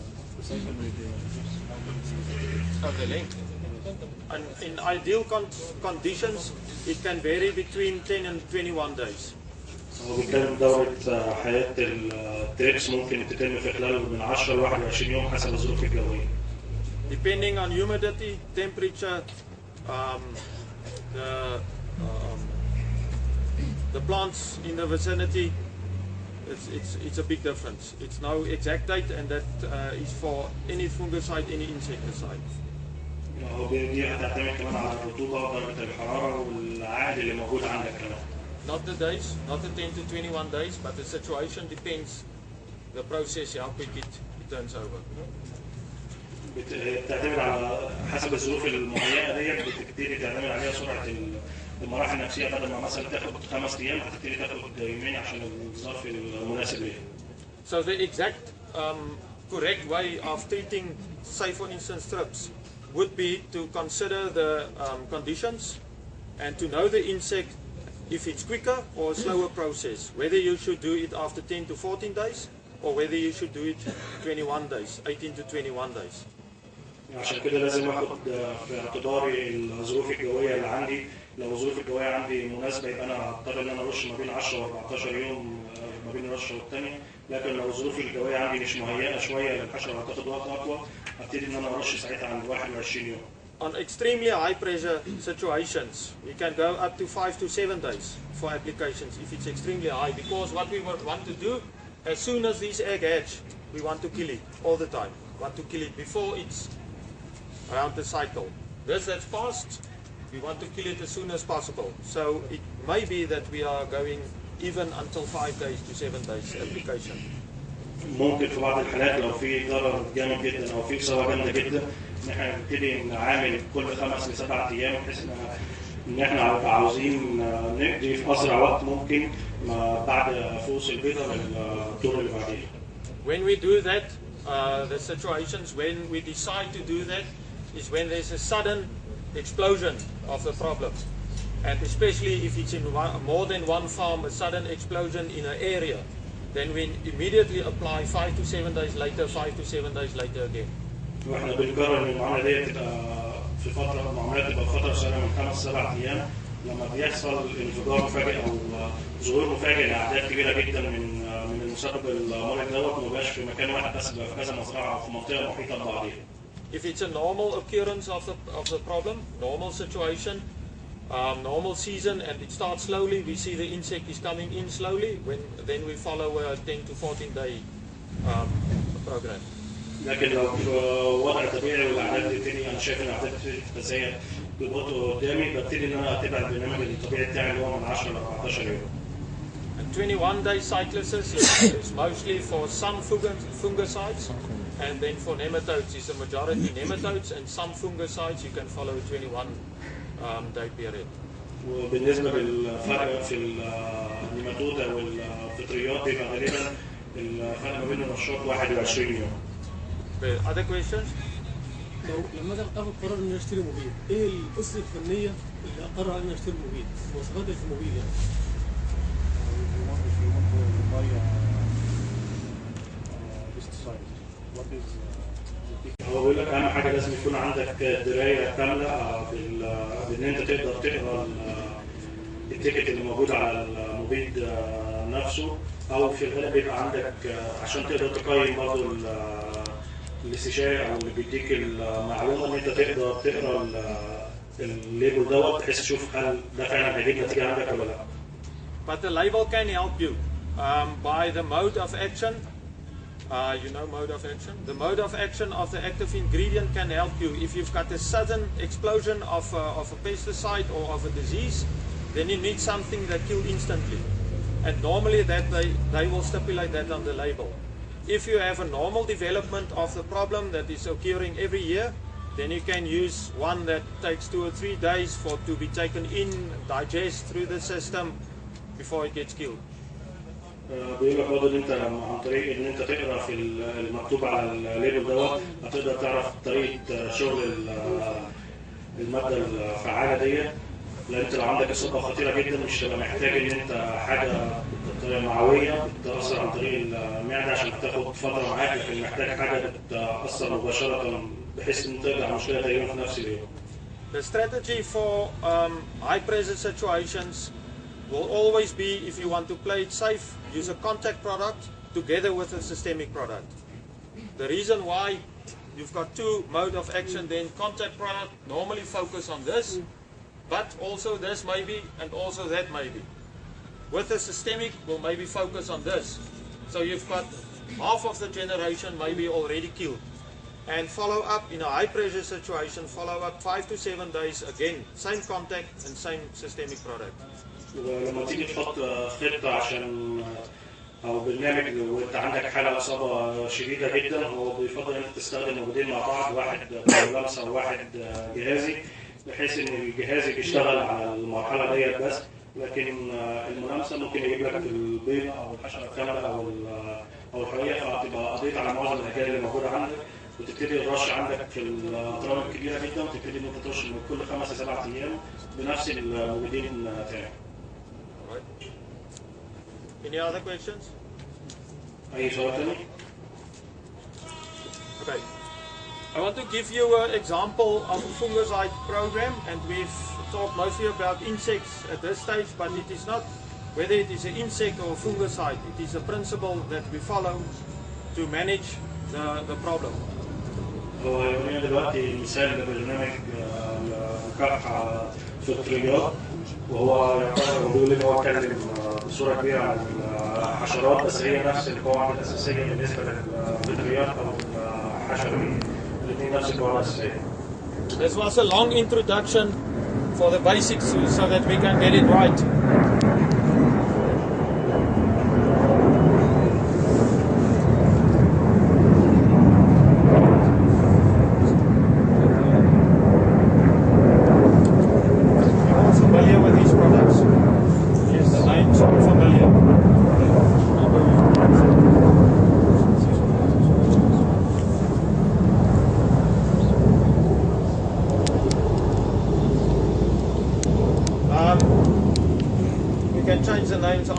Of the length. And in ideal conditions, it can vary between 10 and 21 days. هو بيتكلم دورة حياة التريبس ممكن تتم في خلال من 10 ل 21 يوم حسب الظروف الجوية. Depending on humidity, temperature, the plants in the vicinity, it's a big difference. It's no exact date, and that is for any fungicide, any insecticide. هو دي هتعتمد كمان على الرطوبة ودرجة الحرارة والعائد اللي موجود عندك كمان. Not the days, not the 10 to 21 days, but the situation depends the process, how quick it turns over. بتعتمد على حسب الظروف المهيئة ديت بتبتدي تعتمد عليها سرعة المراحل النفسية. بدل ما مثلا تاخد 5 أيام هتبتدي تاخد يومين عشان الظرف المناسب ليها. So the exact correct way of treating, say for instance, thrips would be to consider the conditions and to know the insect if it's quicker or a slower process, whether you should do it after 10 to 14 days or whether you should do it 21 days, 18 to 21 days. عشان كده لازم اخد في اعتباري الظروف الجويه اللي عندي. لو الظروف الجويه عندي مناسبه يبقى انا هضطر ان انا ارش ما بين 10 و 14 يوم ما بين الرشه والثانيه. لكن لو الظروف الجويه عندي مش مهيئه شويه للحشره هتاخد وقت اطول هبتدي ان انا ارش ساعتها عند 21 يوم. On extremely high pressure situations, we can go up to 5 to 7 days for applications if it's extremely high, because what we want to do, as soon as these egg hatch, we want to kill it all the time. We want to kill it before it's around the cycle. That's fast, we want to kill it as soon as possible. So it may be that we are going even until 5 days to 7 days application. ممكن في بعض الحالات لو في ضرر جامد جدا او في اصابه جامده جدا ان احنا نبتدي نعامل كل 5 ل 7 ايام بحيث ان احنا عاوزين نقضي في اسرع وقت ممكن بعد فوز البيضه للدور اللي بعديه. When we do that, the situations when we decide to do that is when there's a sudden explosion of the problem, and especially if it's in more than one farm, a sudden explosion in an area. Then we immediately apply 5 to 7 days later, 5 to 7 days later again. واحنا بنقرر ان المعامله دي تبقى في فتره المعاملات تبقى فتره قصيره من 5 ل 7 ايام لما بيحصل انفجار مفاجئ او ظهور مفاجئ لاعداد كبيره جدا من المسبب المرض دوت ما بقاش في مكان واحد بس بقى في كذا مزرعه او في منطقه محيطه ببعضيها. If it's a normal occurrence of the problem, normal situation, normal season, and it starts slowly, we see the insect is coming in slowly, then we follow a 10 to 14 day program. لكن لو في وضع طبيعي والاعداد بتبتدي انا شايف ان الاعداد بتبتدي تتزايد ببطء قدامي ببتدي ان انا اتبع البرنامج الطبيعي بتاعي اللي هو من 10 ل 14 يوم. And 21 day cycluses is mostly for some fungicides, and then for nematodes is the majority nematodes, and some fungicides you can follow a 21 day period. وبالنسبه للفرق في النيماتود او الفطريات بيبقى غالبا الفرق ما بين النشاط 21 يوم. Other questions? لما اخد قرار اني اشتري مبيد، ايه الاسس الفنيه اللي اقرر على اني اشتري مبيد؟ مواصفات المبيد يعني. هو بيقول لك اهم حاجه لازم يكون عندك درايه كامله بان انت تقدر تقرا التيكت اللي موجود على المبيد نفسه، او في الغالب بيبقى عندك عشان تقدر تقيم برضه الاستشاري او اللي بيديك المعلومه ان انت تقدر تقرا الليبل دوت بحيث تشوف هل ده فعلا هيجيب نتيجه عندك ولا لا. But the label can help you by the mode of action. You know mode of action? The mode of action of the active ingredient can help you. If you've got a sudden explosion of a pesticide or of a disease, then you need something that kills instantly. And normally that they will stipulate that on the label. If you have a normal development of the problem that is occurring every year, then you can use one that takes 2 or 3 days to be taken in, digest through the system before it gets killed. بيقول لك برضه ان انت عن طريق ان انت تقرا في المكتوب على الليبل دوت هتقدر تعرف طريقه شغل الماده الفعاله ديت، لان انت لو عندك اصابه خطيره جدا مش هتبقى محتاج ان انت حاجه معويه بتاثر عن طريق المعده عشان تاخد فتره معاك، لكن محتاج حاجه بتاثر مباشره بحيث ان ترجع المشكله تقريبا في نفس اليوم. The strategy for high pressure situations will always be, if you want to play it safe, use a contact product together with a systemic product. The reason why you've got 2 mode of action, then contact product normally focus on this, but also this maybe and also that maybe. With the systemic will maybe focus on this. So you've got half of the generation maybe already killed. And follow up in a high pressure situation, follow up 5 to 7 days, again, same contact and same systemic product. ولما تيجي تحط خطه عشان او برنامج وانت عندك حاله اصابه شديده جدا، هو بيفضل انك تستخدم موجودين مع بعض، واحد لمسه وواحد جهازي، بحيث ان الجهازي بيشتغل على المرحله ديت بس، لكن الملامسه ممكن يجيب لك البيض او الحشره الكامله او الحقيقه، فهتبقى قضيت على معظم الحاجات اللي موجوده عندك، وتبتدي الرش عندك في الاطراف الكبيره جدا، وتبتدي ان انت ترش من كل 5 ل 7 ايام بنفس الموجودين تاني. Any other questions? أي سؤال تاني؟ Okay. I want to give you an example of a fungicide program, and we've talked mostly about insects at this stage, but it is not whether it is an insect or a fungicide. It is a principle that we follow to manage the problem. هو يورينا دلوقتي مثال لبرنامج مكافحة فطريات، وهو يعتبر بيقول ان هو اتكلم بصورة كبيرة عن الحشرات، بس هي نفس القواعد الأساسية بالنسبة للفطريات أو الحشرات، الاثنين نفس القواعد الأساسية. This was a long introduction for the basics so that we can get it right.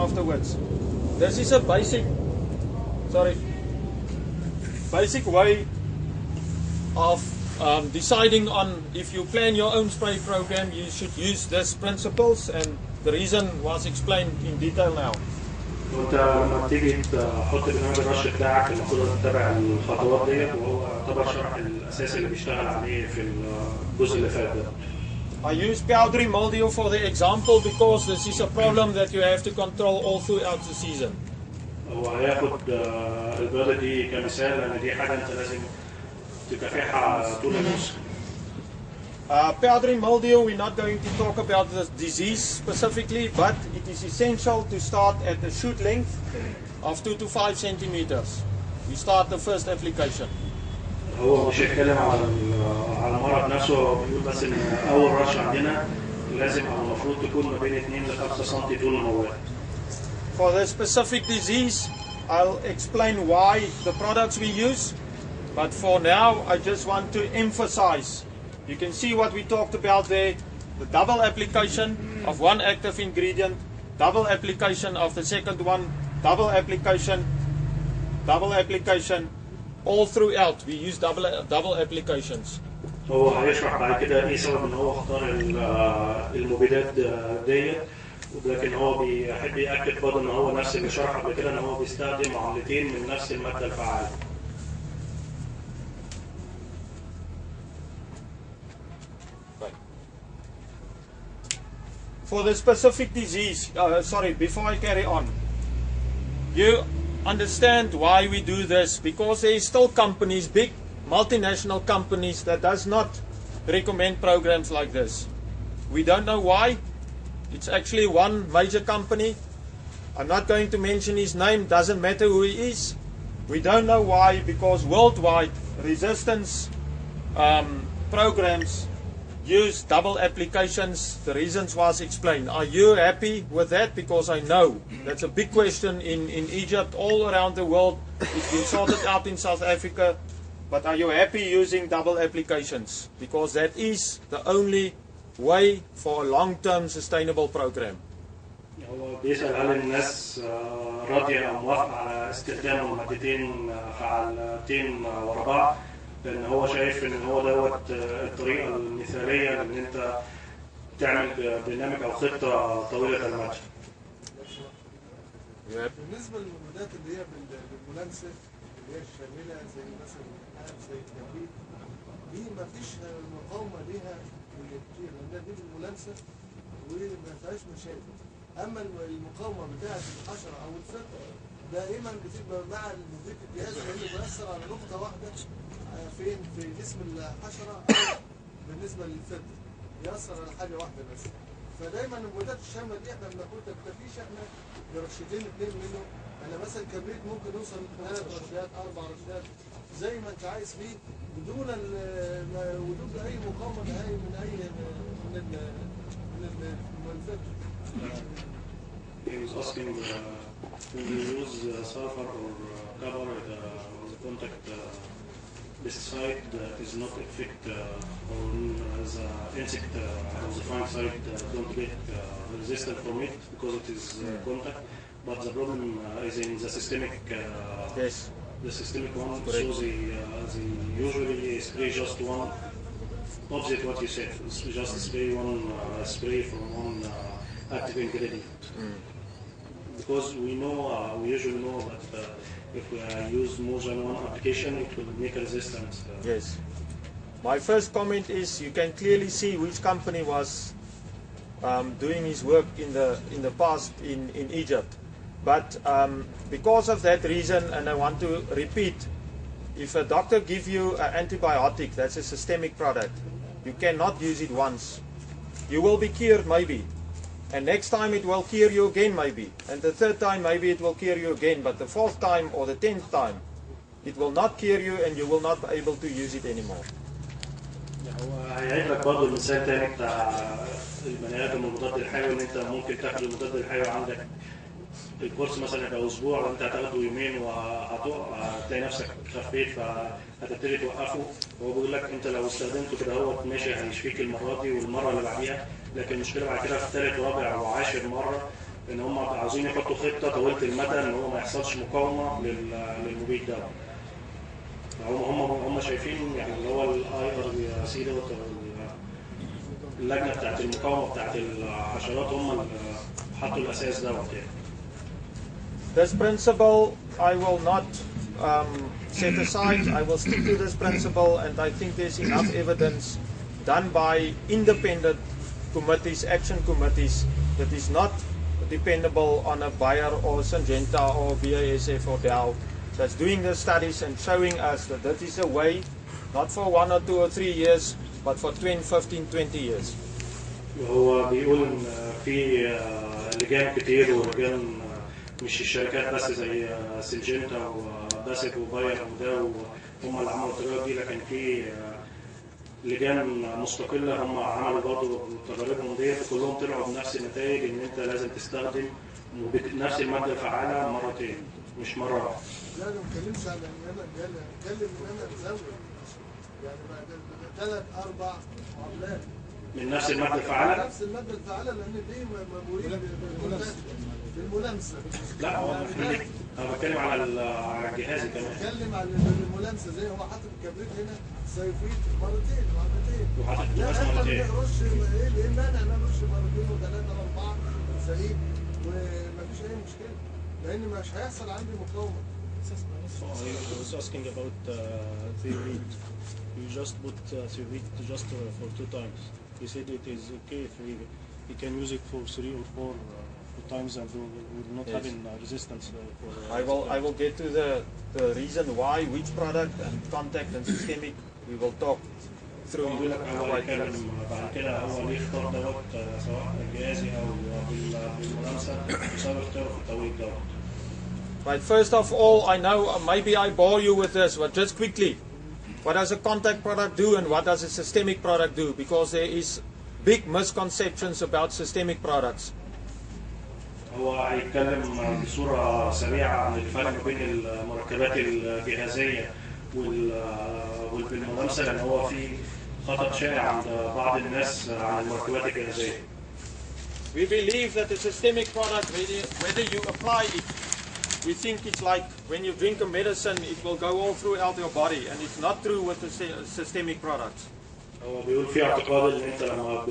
Afterwards. This is a basic way of deciding on if you plan your own spray program. You should use these principles, and the reason was explained in detail now. وانت لما تيجي تحط برنامج الرش بتاعك المفروض تتبع الخطوات ديت، وهو يعتبر شرح الاساسي اللي بيشتغل عليه في الجزء اللي فات ده. I use powdery mildew for the example because this is a problem that you have to control all throughout the season. هو هياخد البيضة دي كمثال، لأن دي حاجة أنت لازم تكافحها طول الموسم. Powdery mildew, we're not going to talk about the disease specifically, but it is essential to start at a shoot length of 2 to 5 centimeters. We start the first application. هو مش هيتكلم على المرض نفسه، هو بيقول بس ان اول رش عندنا لازم او المفروض تكون ما بين 2 ل 5 سم طول المواد. For the specific disease, I'll explain why the products we use, but for now I just want to emphasize. You can see what we talked about there, the double application of one active ingredient, double application of the second one, double application, all throughout we use double applications. هو هيشرح بعد كده ايه سبب ان هو اختار المبيدات ديت، لكن هو بيحب يأكد برضه ان هو نفس اللي شرح قبل كده ان هو بيستخدم عملتين من نفس المادة الفعالة. For the specific disease, before I carry on, you understand why we do this, because there is still companies, big multinational companies, that does not recommend programs like this. We don't know why. It's actually one major company. I'm not going to mention his name, doesn't matter who he is. We don't know why, because worldwide resistance programs use double applications. The reasons was explained. Are you happy with that? Because I know that's a big question in Egypt, all around the world. It's been sorted out in South Africa. But are you happy using double applications? Because that is the only way for a long-term sustainable program. هو بيسأل هل الناس راضية أو موافقة على استخدام المادتين فعالتين ورا بعض، لأن هو شايف إن هو دوت الطريقة المثالية إن أنت تعمل برنامج أو خطة طويلة المدى. بالنسبة للمبيدات اللي هي بالملامسة اللي هي الشاملة زي مثلا العنب زي الكبريت، دي ما فيش مقاومة ليها كتير لأنها دي بالملامسة وما فيهاش مشاكل. أما المقاومة بتاعة الحشرة أو الفتة دائما بتبقى مع المبيد الجهاز لأنه بيأثر على نقطة واحدة فين في جسم الحشرة أو بالنسبة للفتة بيأثر على حاجة واحدة بس. فدايما المبيدات الشاملة دي احنا بناخد تكتفيش احنا برشتين اتنين منه. أنا مثلا كبريت ممكن يوصل 3 رشات 4 رشات زي ما أنت عايز فيه بدون وجود أي مقاومة نهائي من أي من الفتة. He was asking when you use sulfur or cover the contact pesticide is not affect or the insect or the fungicide don't get resistant from it because it is contact, but the problem is in the systemic yes. The systemic one. So they usually spray just one. Opposite what you said, just spray one spray from one active ingredient. Because we know, we usually know that if we use more than one application, it will make a resistance. Yes. My first comment is you can clearly see which company was doing his work in the past in Egypt. But because of that reason, and I want to repeat, if a doctor gives you an antibiotic, that's a systemic product, you cannot use it once. You will be cured maybe. And next time it will cure you again maybe. And the third time maybe it will cure you again. But the fourth time or the 10th time, it will not cure you and you will not be able to use it anymore. هو هيعيد لك برضه المثال تاني بتاع البني ادم والمضاد الحيوي ان انت ممكن تاخد المضاد الحيوي عندك الكورس مثلا يبقى اسبوع وانت هتاخده يومين وهتلاقي نفسك خفيت فهتبتدي توقفه. وهو بيقول لك انت لو استخدمته كده هو ماشي هيشفيك المره دي والمره اللي بعديها، لكن المشكله بعد كده في ثالث ورابع وعاشر مره ان هم عاوزين يحطوا خطه طويله المدى ان هو ما يحصلش مقاومه للمبيد ده. هم شايفين يعني اللي هو الاي ار سي دوت اللجنه بتاعت المقاومه بتاعت الحشرات هم اللي حطوا الاساس دوت يعني. This principle I will not set aside. I will stick to this principle, and I think there's enough evidence done by independent committees, action committees, that is not dependable on a Bayer or Syngenta or BASF or Dow that's doing the studies and showing us that that is a way, not for 1 or 2 or 3 years, but for 10, 15, 20 years. هو بيقول ان في لجان كتير ولجان مش الشركات بس زي سينجنتا وباسف وباير وداو هم اللي عملوا التجارب دي، لكن في لجان مستقله هم عملوا برضه تجاربهم ديت وكلهم طلعوا بنفس النتائج ان انت لازم تستخدم نفس الماده الفعاله مرتين مش مره واحده. لا انا ما بتكلمش على ان انا بتكلم ان انا ازود يعني بعد 3 4 معاملات من نفس الماده الفعاله. نفس الماده الفعاله لان دي مامورين بالملامسه. لا هو انا بتكلم على الجهاز كمان. بتكلم على الملامسه زي هو حاطط الكبريت هنا سيفيت مرتين وحاطط لا بس احنا مرتين. بنرش ايه المانع ان نرش مرتين و3 و4 ملزقين ومفيش اي مشكله لان مش هيحصل عندي مقاومه. I was asking about the wheat. You just put the wheat just for 2 times. He said it is okay if we can use it for 3 or 4 times and we will not have resistance for. I will get to the reason why, which product and contact and systemic we will talk through. بيقول لك هو هيتكلم بعد كده هو ليه اختار دوت سواء جهازي او بالملامسه بسبب اختياره في التوقيت دوت. Right, first of all, I know maybe I bore you with this, but just quickly, what does a contact product do and what does a systemic product do? Because there is big misconceptions about systemic products. هو هيتكلم بصورة سريعة عن الفرق بين المركبات الجهازية والبالملامسة لأن هو في خطأ شائع عند بعض الناس عن المركبات الجهازية. We believe that a systemic product, whether you apply it, we think it's like when you drink a medicine, it will go all throughout your body, and it's not true with the systemic products. هو بيقول في اعتقاد ان انت لما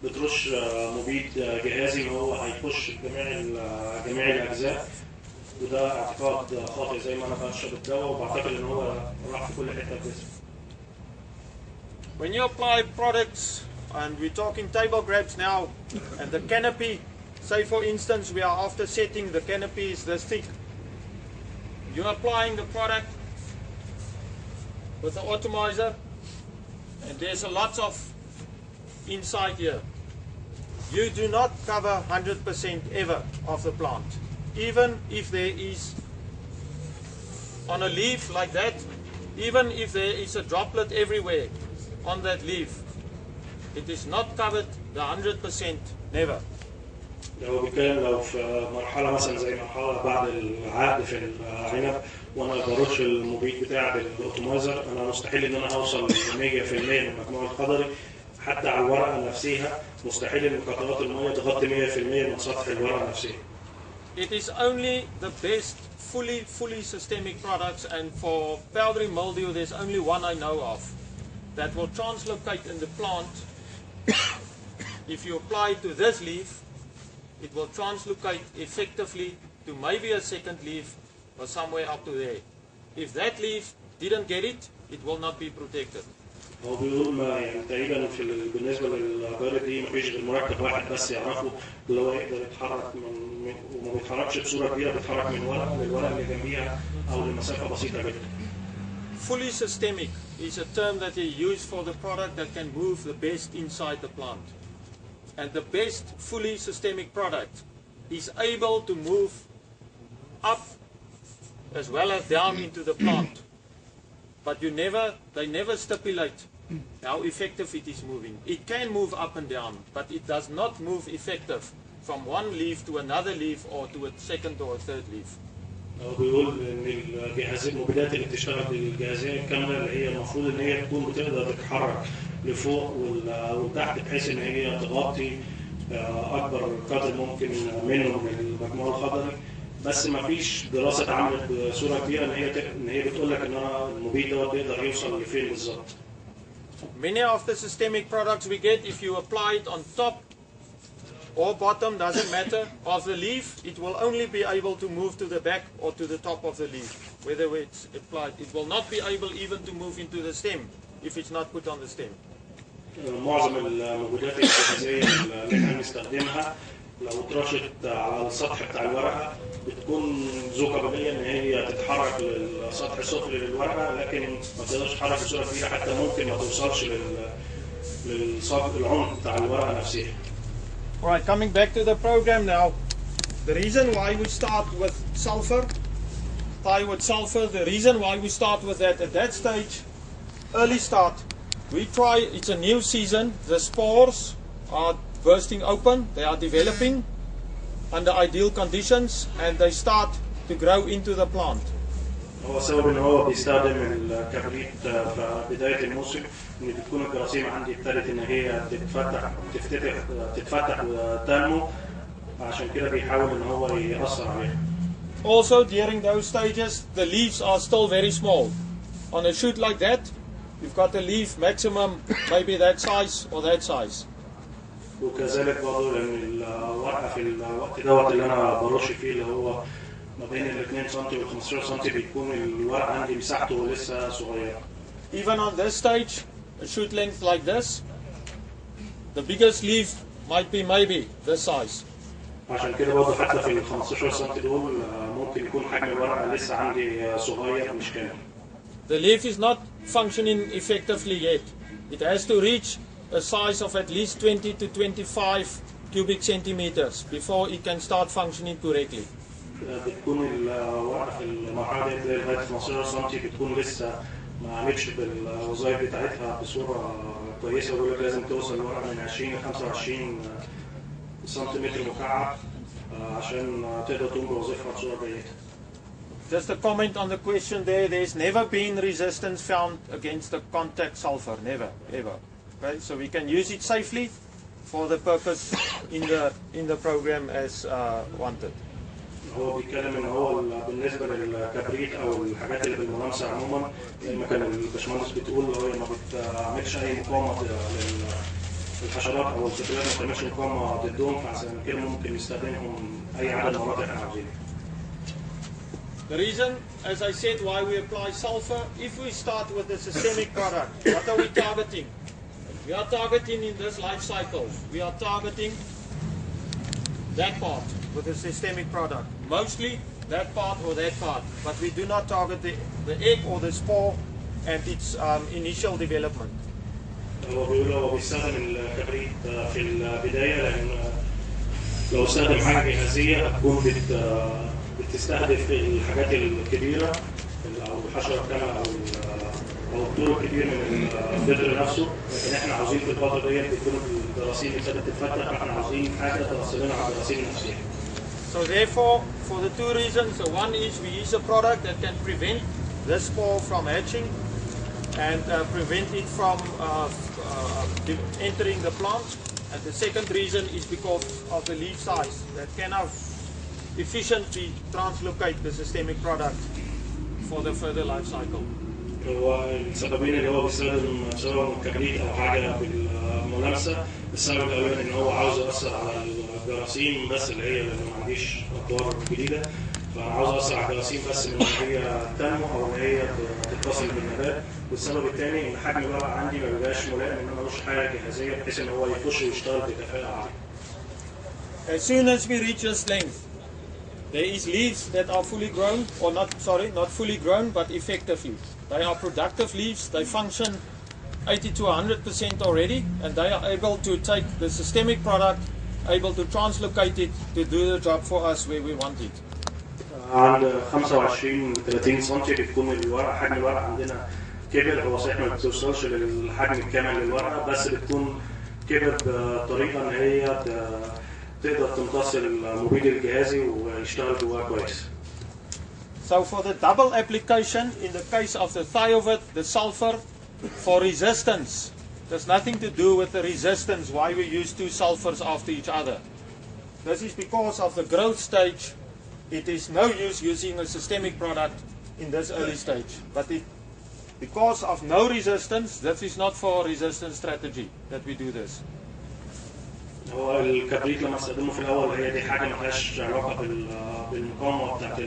بترش مبيد جهازي هو هيخش جميع الاجزاء وده اعتقاد خاطئ زي ما انا بشرب الدواء وبعتقد ان هو راح في كل حته في الجسم. When you apply products, and we're talking table grapes now, and the canopy, say for instance we are after setting, the canopy is this thick. You're applying the product with the atomizer, and there's a lot of inside here. You do not cover 100% ever of the plant. Even if there is, on a leaf like that, even if there is a droplet everywhere on that leaf, it is not covered the 100%, never. لو بيتكلم لو في مرحله مثلا زي مرحله بعد العقد في العنب وانا برش المبيد بتاعي بالاوتومايزر انا مستحيل ان انا اوصل ل 100% من المجموع الخضري حتى على الورقه نفسها مستحيل ان قطرات الميه تغطي 100% من سطح الورقه نفسها. It is only the best fully systemic products, and for powdery mildew there's only one I know of that will translocate in the plant. If you apply to this leaf, it will translocate effectively to maybe a second leaf or somewhere up to there. If that leaf didn't get it, it will not be protected. هو بيقول ما يعني تقريبا بالنسبه للجاره دي مفيش غير مركب واحد بس يعرفه اللي هو يقدر يتحرك وما بيتحركش بصوره كبيره بيتحرك من ورقه للورقه اللي جنبيها او لمسافه بسيطه جدا. Fully systemic is a term that they use for the product that can move the best inside the plant. And the best fully systemic product is able to move up as well as down into the plant. But they never stipulate how effective it is moving. It can move up and down, but it does not move effective from one leaf to another leaf or to a second or a third leaf. هو بيقول ان المبيدات اللي بتشتغل بالجهازيه الكامله اللي هي المفروض ان هي تكون بتقدر تتحرك لفوق وتحت بحيث ان هي تغطي اكبر قدر ممكن منه من المجموع الخضري بس ما فيش دراسه اتعملت بصوره كبيره ان هي بتقول لك ان المبيد ده بيقدر يوصل لفين بالظبط. Many of the systemic products we get, if you apply it on top or bottom, doesn't matter, of the leaf, it will only be able to move to the back or to the top of the leaf, whether it's applied. It will not be able even to move into the stem if it's not put on the stem. معظم المبيدات الجهازيه اللي احنا بنستخدمها لو اترشت على السطح بتاع الورقه بتكون ذو قابليه ان هي تتحرك للسطح السفلي للورقه لكن ما تقدرش تتحرك بصوره كبيره حتى ممكن ما توصلش للعمق بتاع الورقه نفسها. Alright, coming back to the program now. The reason why we start with sulfur, thiouid sulfur, the reason why we start with that at that stage, early start, we try, it's a new season, the spores are bursting open, they are developing under ideal conditions and they start to grow into the plant. هو سبب ان هو بيستخدم الكبريت في بدايه الموسم ان بتكون الجراثيم عندي ابتدت ان هي تتفتح وتنمو عشان كده بيحاول ان هو يأثر عليها. Also during those stages the leaves are still very small. On a shoot like that you've got a leaf maximum maybe that size or that size. وكذلك برضه لان الورقه في الوقت دوت اللي انا برش فيه اللي هو ما بين ال 2 سم وال 15 سم بيكون الورق عندي مساحته لسه صغيره. Even on this stage, a shoot length like this, the biggest leaf might be maybe this size. عشان كده برضه حتى في ال 15 سم دول ممكن يكون حجم الورقه لسه عندي صغير مش كامل. The leaf is not functioning effectively yet. It has to reach a size of at least 20 to 25 cubic centimeters before it can start functioning correctly. بتكون الورقه في المرحله دي لغايه 15 سم بتكون لسه ما عملتش بالوظائف بتاعتها بصوره كويسه، ويقول لك لازم توصل الورقه من 20 ل 25 سنتيمتر مكعب عشان تقدر تقوم بوظيفها بصوره جيده. Just a comment on the question there. There's never been resistance found against the contact sulfur. Never, ever. Okay, so we can use it safely for the purpose in the program as wanted. هو بيتكلم ان هو بالنسبه للكبريت او الحاجات اللي بالملامسه عموما زي ما كان الباشمهندس بتقول هو ما بتعملش اي مقاومه للحشرات او الفطريات، ما بتعملش مقاومه ضدهم، فعشان كده ممكن نستخدمهم اي عدد مناطق احنا عاوزينها. The reason, as I said, why we apply sulfur, if we start with the systemic product, what are we targeting? We are targeting in this life cycle, we are targeting that part with the systemic product. Mostly that part or that part, but we do not target the egg or the spore and its initial development. هو بيقول هو بيستخدم الكبريت في البدايه لان لو استخدم حاجه جهازيه هتكون بتستهدف الحاجات الكبيره او الحشره الكامله او الطول الكبير من الفطر نفسه، لكن احنا عاوزين في الفتره ديت بتكون الجراثيم ابتدت تتفتح، فاحنا عاوزين حاجه توصلنا على الجراثيم نفسها. So therefore, for the two reasons, the one is we use a product that can prevent the spore from hatching and prevent it from entering the plant. And the second reason is because of the leaf size that cannot efficiently translocate the systemic product for the further life cycle. هو السببين اللي هو بيستخدم سواء كبريت او حاجه بالملامسه، السبب الاولاني ان هو عاوز ياثر على الجراثيم بس اللي هي اللي ما عنديش اطوار جديده، فعاوز ياثر على الجراثيم بس ان هي تنمو او ان هي تتصل بالنبات، والسبب الثاني ان حجم الورق عندي ما بيبقاش ملائم ان انا ملوش حاجه جهازيه بحيث ان هو يخش ويشتغل بكفاءه عاليه. As soon as we reach this length, there is leaves that are fully grown, or not fully grown, but effectively. They are productive leaves, they function 80 to 100% already, and they are able to take the systemic product, able to translocate it to do the job for us where we want it. عند 25 30 سم بتكون الورقه حجم الورقه عندنا كبر، هو صحيح ما بتوصلش للحجم الكامل للورقه بس بتكون كبر بطريقه ان هي تقدر تمتص المبيد الجهازي ويشتغل جواه كويس. So for the double application, in the case of the thiovate, the sulfur, for resistance, there's nothing to do with the resistance why we use two sulfurs after each other. This is because of the growth stage. It is no use using a systemic product in this early stage. But because of no resistance, that is not for resistance strategy that we do this. هو الكبريت لما استخدمه في الاول هي دي حاجه ما لهاش علاقه بالمقاومه بتاعت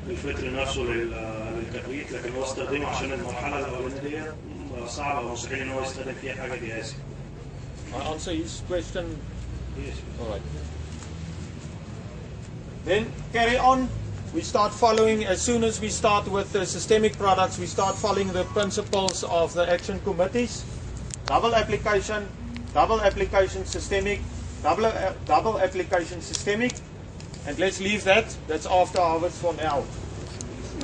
الفطر نفسه للكبريت، لكن هو استخدمه عشان المرحله الاولانيه دي صعبه ومستحيل ان هو يستخدم فيها حاجه جهازي. I answer his question. Yes. All right. Then carry on. We start following, as soon as we start with the systemic products, we start following the principles of the action committees. Double application systemic, double application systemic, and let's leave that. That's after harvest for now.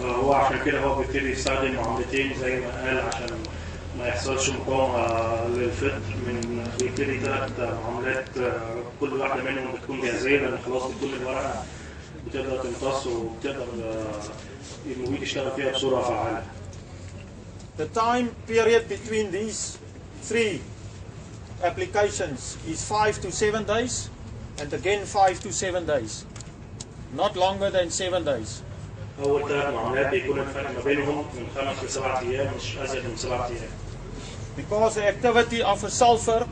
هو عشان كده هو بيبتدي يستخدم معاملتين زي ما قال عشان ما يحصلش مقاومه للفطر، من بيبتدي 3 معاملات كل واحده منهم بتكون جاهزيه لان خلاص بتكون الورقه بتقدر تمتص وبتقدر المبيد يشتغل فيها بصوره فعاله. The time period between these 3 applications is 5 to 7 days, and again 5 to 7 days, not longer than 7 days. أول 3 معاملات بيكون الفرق ما بينهم من 5 ل 7 أيام، مش أزيد من 7 أيام. Because the activity of a sulfur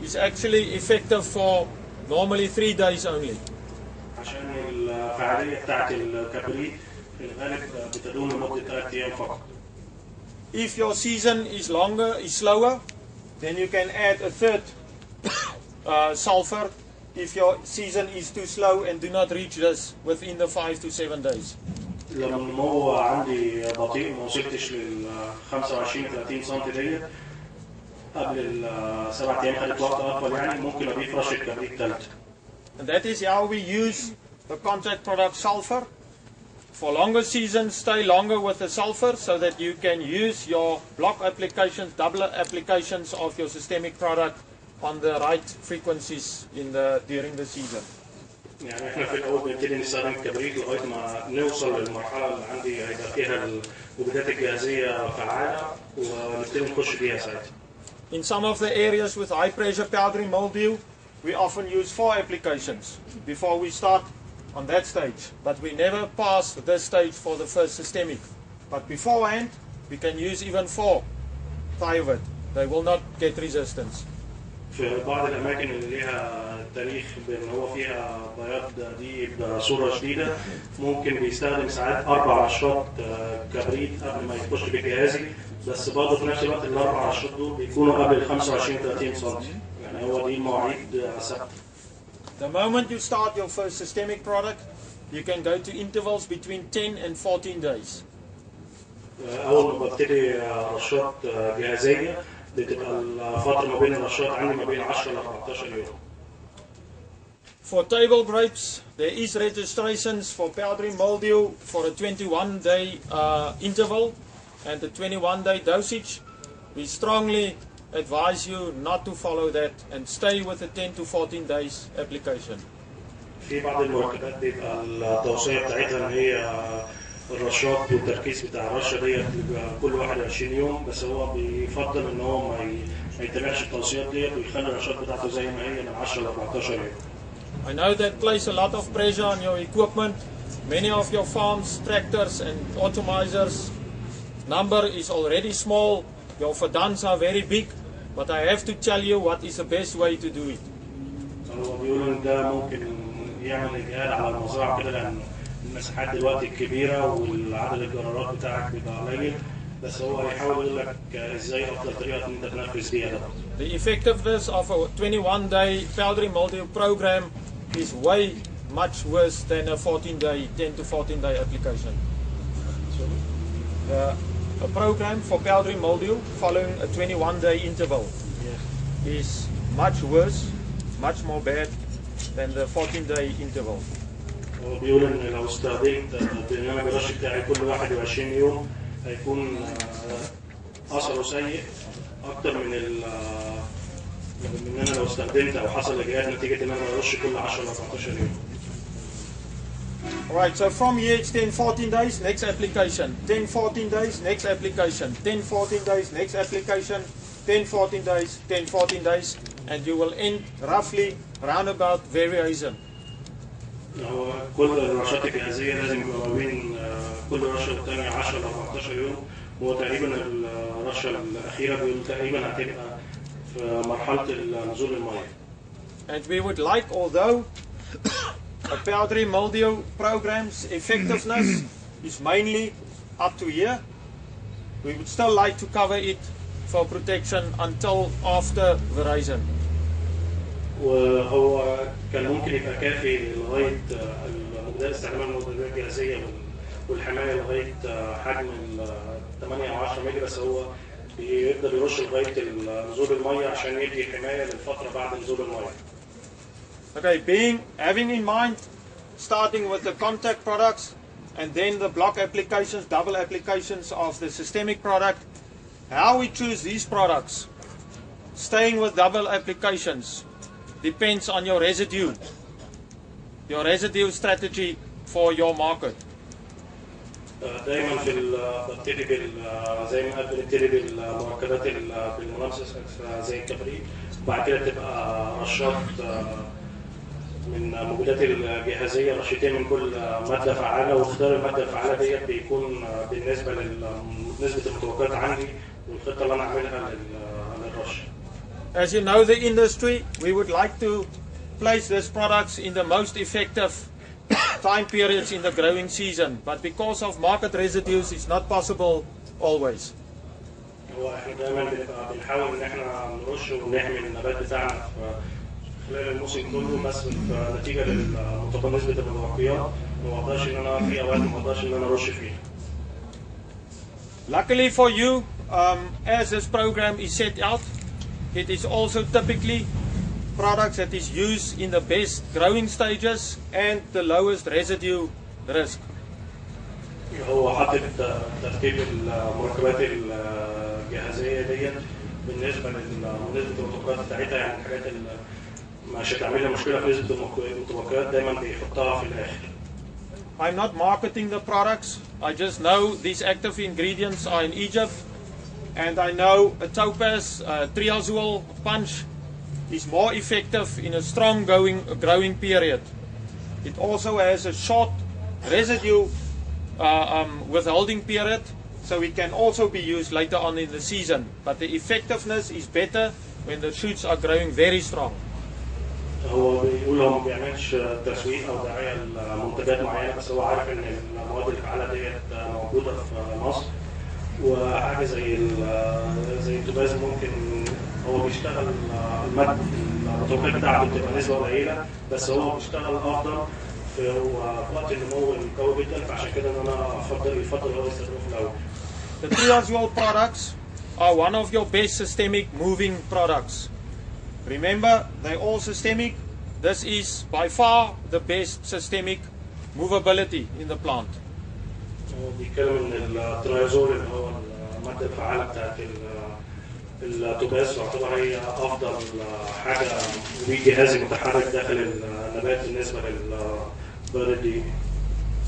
is is actually effective for normally 3 days only. عشان الفعالية بتاعت الكبريت في الغالب بتدوم لمدة 3 أيام فقط. If your season is longer, is slower, then you can add a third sulfur if your season is too slow and do not reach this within the 5 to 7 days. لما النمو عندي بطيء ما وصلتش لل 25 30 سم ديت قبل ال 7 أيام خدت وقت أطول يعني ممكن أضيف رشة كبريت ثالثة. And that is how we use the contact product sulfur. For longer seasons, stay longer with the sulfur so that you can use your block applications, double applications of your systemic product on the right frequencies during the season. يعني احنا في الاول بنبتدي نستخدم الكبريت لغايه ما نوصل للمرحله اللي عندي هيبقى فيها المبيدات الجاهزيه فعاله ونبتدي نخش بيها ساعتها. In some of the areas with high pressure powdery mildew, we often use 4 applications before we start on that stage, but we never pass this stage for the first systemic. But beforehand, we can use even 4 thiovate. They will not get resistance. في بعض الاماكن اللي ليها تاريخ بان هو فيها بياض دي بصوره شديده ممكن بيستخدم ساعات 4 رشات كبريت قبل ما يخش بالجهازي، بس برضه في نفس الوقت ال4 رشات دول بيكونوا قبل 25 30 سم، يعني هو دي المواعيد ثابته. The moment you start your first systemic product, you can go to intervals between 10 and 14 days. اول ما ببتدي رشات جهازيه بتبقى الفتره ما بين الرشات عندي ما بين 10 ل 14 يوم. For table grapes, there is registrations for powdery mildew for a 21-day interval and a 21-day dosage. We strongly advise you not to follow that and stay with the 10 to 14 days application. في بعض المركبات بيبقى التوصيه بتاعتها ان هي الرشات والتركيز بتاع الرشه ديت بيبقى كل 21 يوم، بس هو بيفضل ان هو ما يتبعش التوصيات ديت ويخلي الرشات بتاعته زي ما هي من 10 ل 14 يوم. I know that places a lot of pressure on your equipment. Many of your farms, tractors and automizers number is already small. Your verdans are very big, but I have to tell you what is the best way to do it. هو بيقولوا ان ده ممكن يعمل اجهاد على المزرعه كده لان المساحات دلوقتي كبيره والعدد الجرارات بتاعك بيبقى قليل، بس هو هيحاول يقول لك ازاي افضل طريقه ان انت تنفذ بيها ده. The effectiveness of a 21-day powdery mildew program is way much worse than a 14-day, 10 to 14-day application. A program for powdery mildew following a 21-day interval is much worse, much more bad than the 14-day interval. هو بيقول ان لو استخدمت برنامج الرش بتاعي كل 21 يوم هيكون اثره سيء اكتر من انا لو استخدمت او حصل اجهاد نتيجه ان انا ارش كل 10 ل 14 يوم. Alright, so from here it's 10-14 days, next application. 10-14 days, next application. 10-14 days, next application. 10-14 days, 10-14 days, and you will end roughly roundabout variation. هو كل الرشات الجاهزيه لازم يبقى ما بين كل رشه والثانيه 10 ل 14 يوم، وهو تقريبا الرشه الاخيره بيقول تقريبا هتبقى في مرحله نزول الميه. And we would like, although a powdery mildew program's effectiveness is mainly up to here, we would still like to cover it for protection until after veraison. وهو كان ممكن يبقى كافي لغايه استعمال المبيدات الجاهزيه والحمايه لغايه حجم 8 او 10 مللي، بس هو بيقدر يرش لغايه نزول الميه عشان يدي حمايه للفتره بعد نزول الميه. Okay, having in mind, starting with the contact products and then the block applications, double applications of the systemic product, how we choose these products, staying with double applications, depends on your residue strategy for your market. دايما ببتدي زي ما قلت بنبتدي بالمركبات بالمنافسه زي الكبريت، وبعد كده تبقى رشات من المبيدات الجاهزيه رشتين من كل ماده فعاله، واختيار الماده الفعاله ديت بيكون بالنسبه لنسبه المتوقعات عندي والخطه اللي انا عاملها للرش. as you know the industry, we would like to place these products in the most effective time periods in the growing season, but because of market residues, it's not possible always. هو احنا دايما بنحاول ان احنا نرش ونحمي النبات بتاعنا في خلال الموسم كله، بس نتيجه لنسبه المتبقيات ما بقدرش ان انا في اوقات ما بقدرش ان انا ارش فيها. Luckily for you, as this program is set out, it is also typically products that is used in the best growing stages and the lowest residue risk. هو حاطط ترتيب المركبات الجاهزيه ديت بالنسبه لنسبه المتبقيات بتاعتها، يعني الحاجات اللي مش هتعمل لي مشكله في نسبه المتبقيات دايما بيحطها في الاخر. I'm not marketing the products. I just know these active ingredients are in Egypt, and I know a topaz triazole punch is more effective in a strong growing period. It also has a short residue withholding period, so it can also be used later on in the season. But the effectiveness is better when the shoots are growing very strong. هو بيقول هو ما بيعملش تسويق او دعايه لمنتجات معينه، بس هو عارف ان المواد الفعاله ديت موجوده في مصر، وحاجه زي التباز ممكن هو بيشتغل المتوقعات بتاعته بتبقى نسبه قليله، بس هو بيشتغل افضل في وقت النمو القوي جدا، فعشان كده ان انا يفضل هو يستخدمه في الاول. The triazole products are one of your best systemic moving products. Remember, they're all systemic. This is by far the best systemic movability in the plant. هو بيتكلم ان الترايزول اللي هو الماده الفعاله بتاعت التباس تعتبر هي افضل حاجه جهازي متحرك داخل النبات بالنسبه للبرد دي.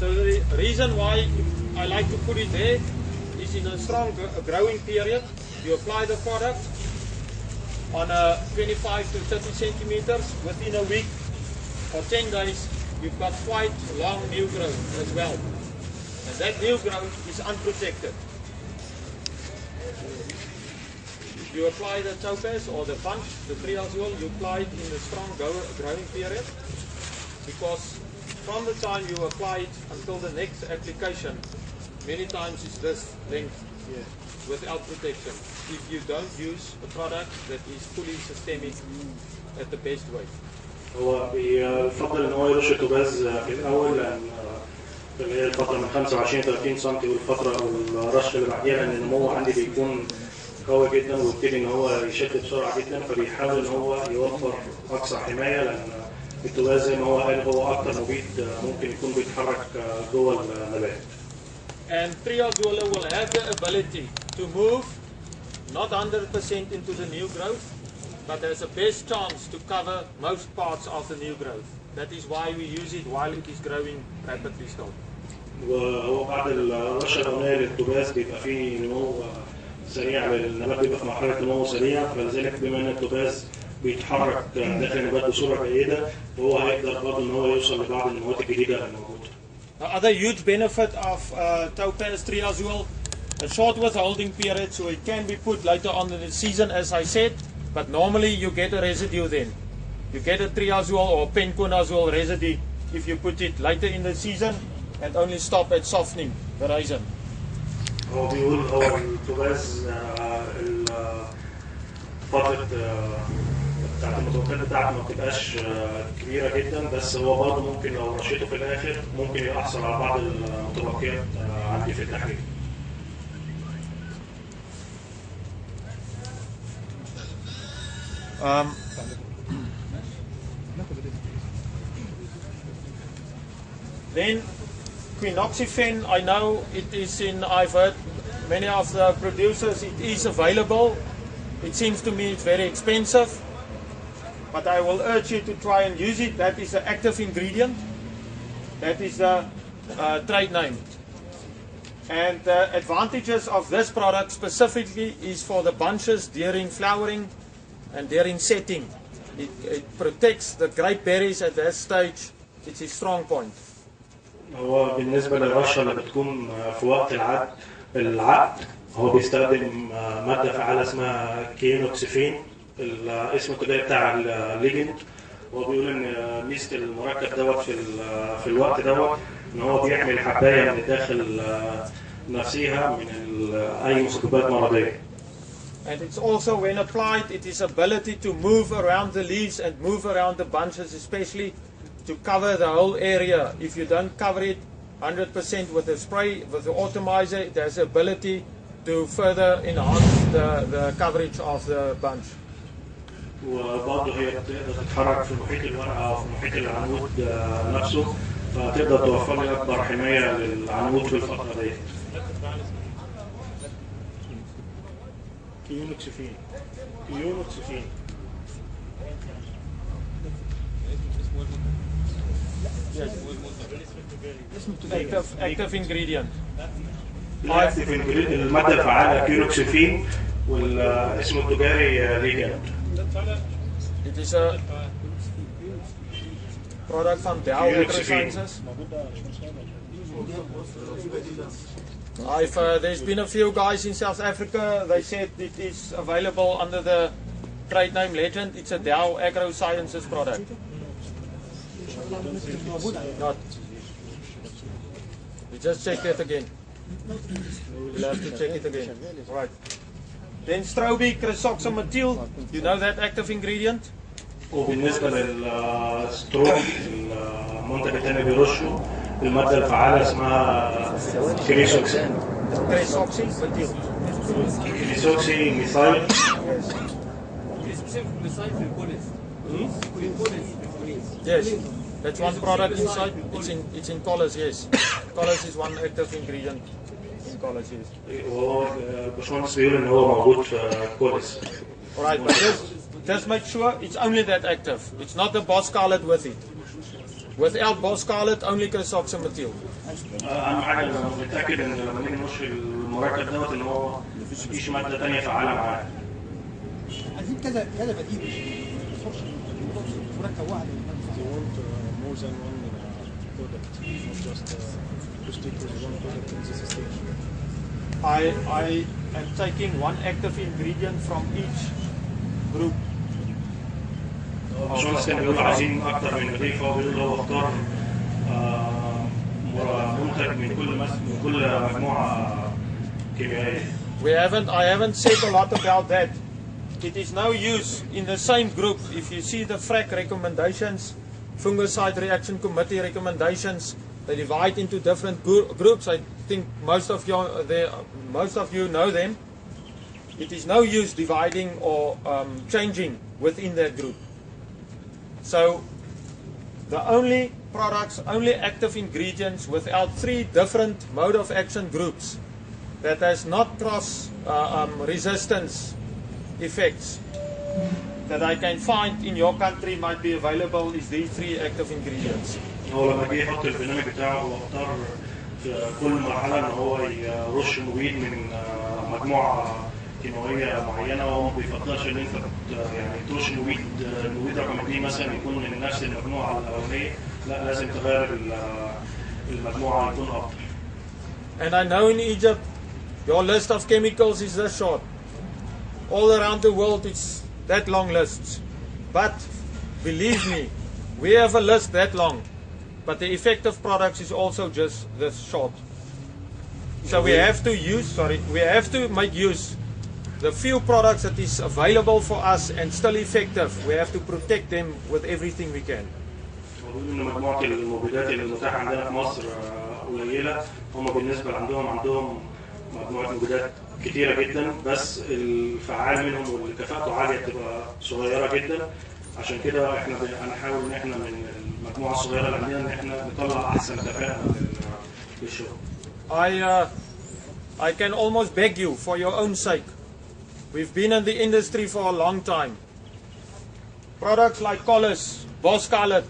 So the reason why I like to put it there is in a strong growing period, you apply the product on a 25 to 30 centimeters. Within a week or 10 days, you've got quite long new growth as well. And that new growth is unprotected. You apply the topaz or the punch, the triazole, you apply it in the strong growing period, because from the time you apply it until the next application, many times it's this length without protection, if you don't use a product that is fully systemic at the best way. هو بيفضل ان هو يرش التباز في الاول، لان اللي هي الفتره من 25 30 سم، والفتره او الرش اللي بعديها لان النمو عندي بيكون قوي جدا ويبتدي ان هو يشد بسرعه جدا، فبيحاول ان هو يوفر اقصى حمايه، لان التباز زي ما هو قال هو اكتر مبيد ممكن يكون بيتحرك جوه النبات. And triazole will have the ability to move not 100% into the new growth, but there's a best chance to cover most parts of the new growth. That is why we use it while it is growing rapidly still. وهو بعد الرشه الاولانيه للتباز بيبقى فيه نمو سريع للنبات، بيبقى في مرحله نمو سريع، فلذلك بما ان التباز بيتحرك داخل النبات بصوره جيده، وهو هيقدر برضه ان هو يوصل لبعض النموات الجديده الموجوده. The other huge benefit of topaz triazole, a short withholding period, so it can be put later on in the season, as I said, but normally you get a residue then. You get a triazole or penconazole residue if you put it later in the season and only stop at softening the raisin. هو بيقول هو التباز فترة بتاعت المتوقعات بتاعته ما بتبقاش كبيرة جدا، بس هو برضه ممكن لو رشيته في الآخر ممكن يحصل على بعض المتبقيات عندي في التحليل. Then quinoxifen, I know it is in, I've heard many of the producers, it is available. It seems to me it's very expensive, but I will urge you to try and use it. That is an active ingredient. That is the trade name. And the advantages of this product specifically is for the bunches during flowering and during setting. It protects the grape berries at that stage. It's a strong point. هو بالنسبة للرشة اللي بتكون في وقت العقد هو بيستخدم مادة فعالة اسمها كينوكسيفين، الاسم التجاري بتاع الليجند. هو بيقول ان ميزه المركب دوت في الوقت دوت ان هو بيحمي الحبايه من الداخل نفسها من اي مسببات مرضيه. And it's also, when applied, it is ability to move around the leaves and move around the bunches, especially to cover the whole area. If you don't cover it 100% with the spray, with the atomizer, it has the ability to further enhance the coverage of the bunch. وبرضه هي بتقدر تتحرك في محيط الورقه او في محيط العنقود نفسه، فتقدر توفر لي اكبر حمايه للعنقود في الفتره دي. كيونوكسيفين. Active ingredient. الماده الفعاله كيونوكسيفين والاسم التجاري ليجند. It is a product from Dow Agrosciences. There's been a few guys in South Africa, they said it is available under the trade name Legend. It's a Dow Agrosciences product. Not. We just checked it again. We'll have to check it again. Right. Then strobic, cresoxamethyl, you know that active ingredient? وبالنسبه للستروبي المنتج الثاني بيرشه الماده الفعاله اسمها كريسوكسي ميثايل. Yes, that's one product inside. It's in collars. Yes, collars is one active ingredient in collars. Yes. وهو باشمهندس بيقول ان هو موجود في كولس. Alright, but just make sure it's only that active. It's not the boss scarlet with it. Without boss scarlet, only cresoxamethyl. اهم حاجه نتاكد ان لما نيجي نرش المركب دوت ان هو مفيش ماده ثانيه فعاله معاه. عايزين كذا بديل مش مركب واحد. They want more than one product, not just to stick with one product in this stage. I am taking one active ingredient from each group. باشمهندس كان بيقول عايزين اكتر من نضيف، هو بيقول هو اختار منتج من كل مجموعه كيميائيه. I haven't said a lot about that. It is no use in the same group. If you see the FRAC recommendations, fungicide reaction committee recommendations, they divide into different groups. I think most of you know them. It is no use dividing or changing within that group. So the only products, only active ingredients without 3 different mode of action groups that has not cross resistance effects that I can find in your country might be available is these 3 active ingredients. هو لما جه يحط البرنامج بتاعه هو اختار في كل مرحله ان هو يرش مبيد من مجموعه كيماويه معينه، وهو ما بيفضلش ان انت يعني ترش المبيد رقم 2 مثلا يكون من نفس المجموعه الاولانيه، لا لازم تغير المجموعه يكون افضل. And I know in Egypt your list of chemicals is this short. All around the world it's that long lists. But believe me, we have a list that long. But the effective products is also just this short. So we have to make use the few products that is available for us and still effective. We have to protect them with everything we can. وبيقولوا ان مجموعه المبيدات المتاحه عندنا في مصر قليله، هم بالنسبه عندهم مجموعه مبيدات كتيره جدا، بس الفعال منهم واللي كفاءته عاليه بتبقى صغيره جدا. عشان كده احنا هنحاول ان احنا من المجموعه الصغيره اللي عندنا ان احنا نطلع احسن كفاءه للشغل. I can almost beg you for your own sake. We've been in the industry for a long time. Products like Collis, Boss Scarlet,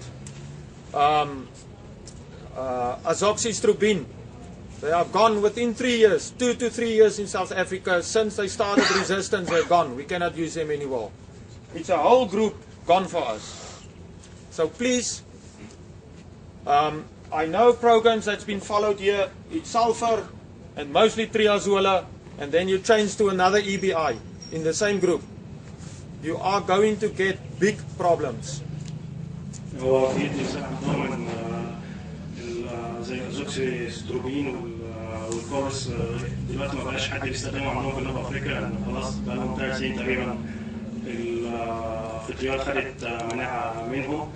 azoxystrobin, they are gone within 3 years, 2 to 3 years in South Africa. Since they started resistance, they're gone. We cannot use them anymore. It's a whole group gone for us. So please, I know programs that's been followed here. It's sulfur and mostly triazola, and then you change to another EBI in the same group. you are going to get big problems. هو في انسان عندهم زي الزوكسيستروبين والكورس دلوقتي ما بقاش حد بيستخدمه عندهم في جنوب افريقيا لان خلاص بقى لهم 3 سنين تقريبا الفطريات خدت مناعه منهم.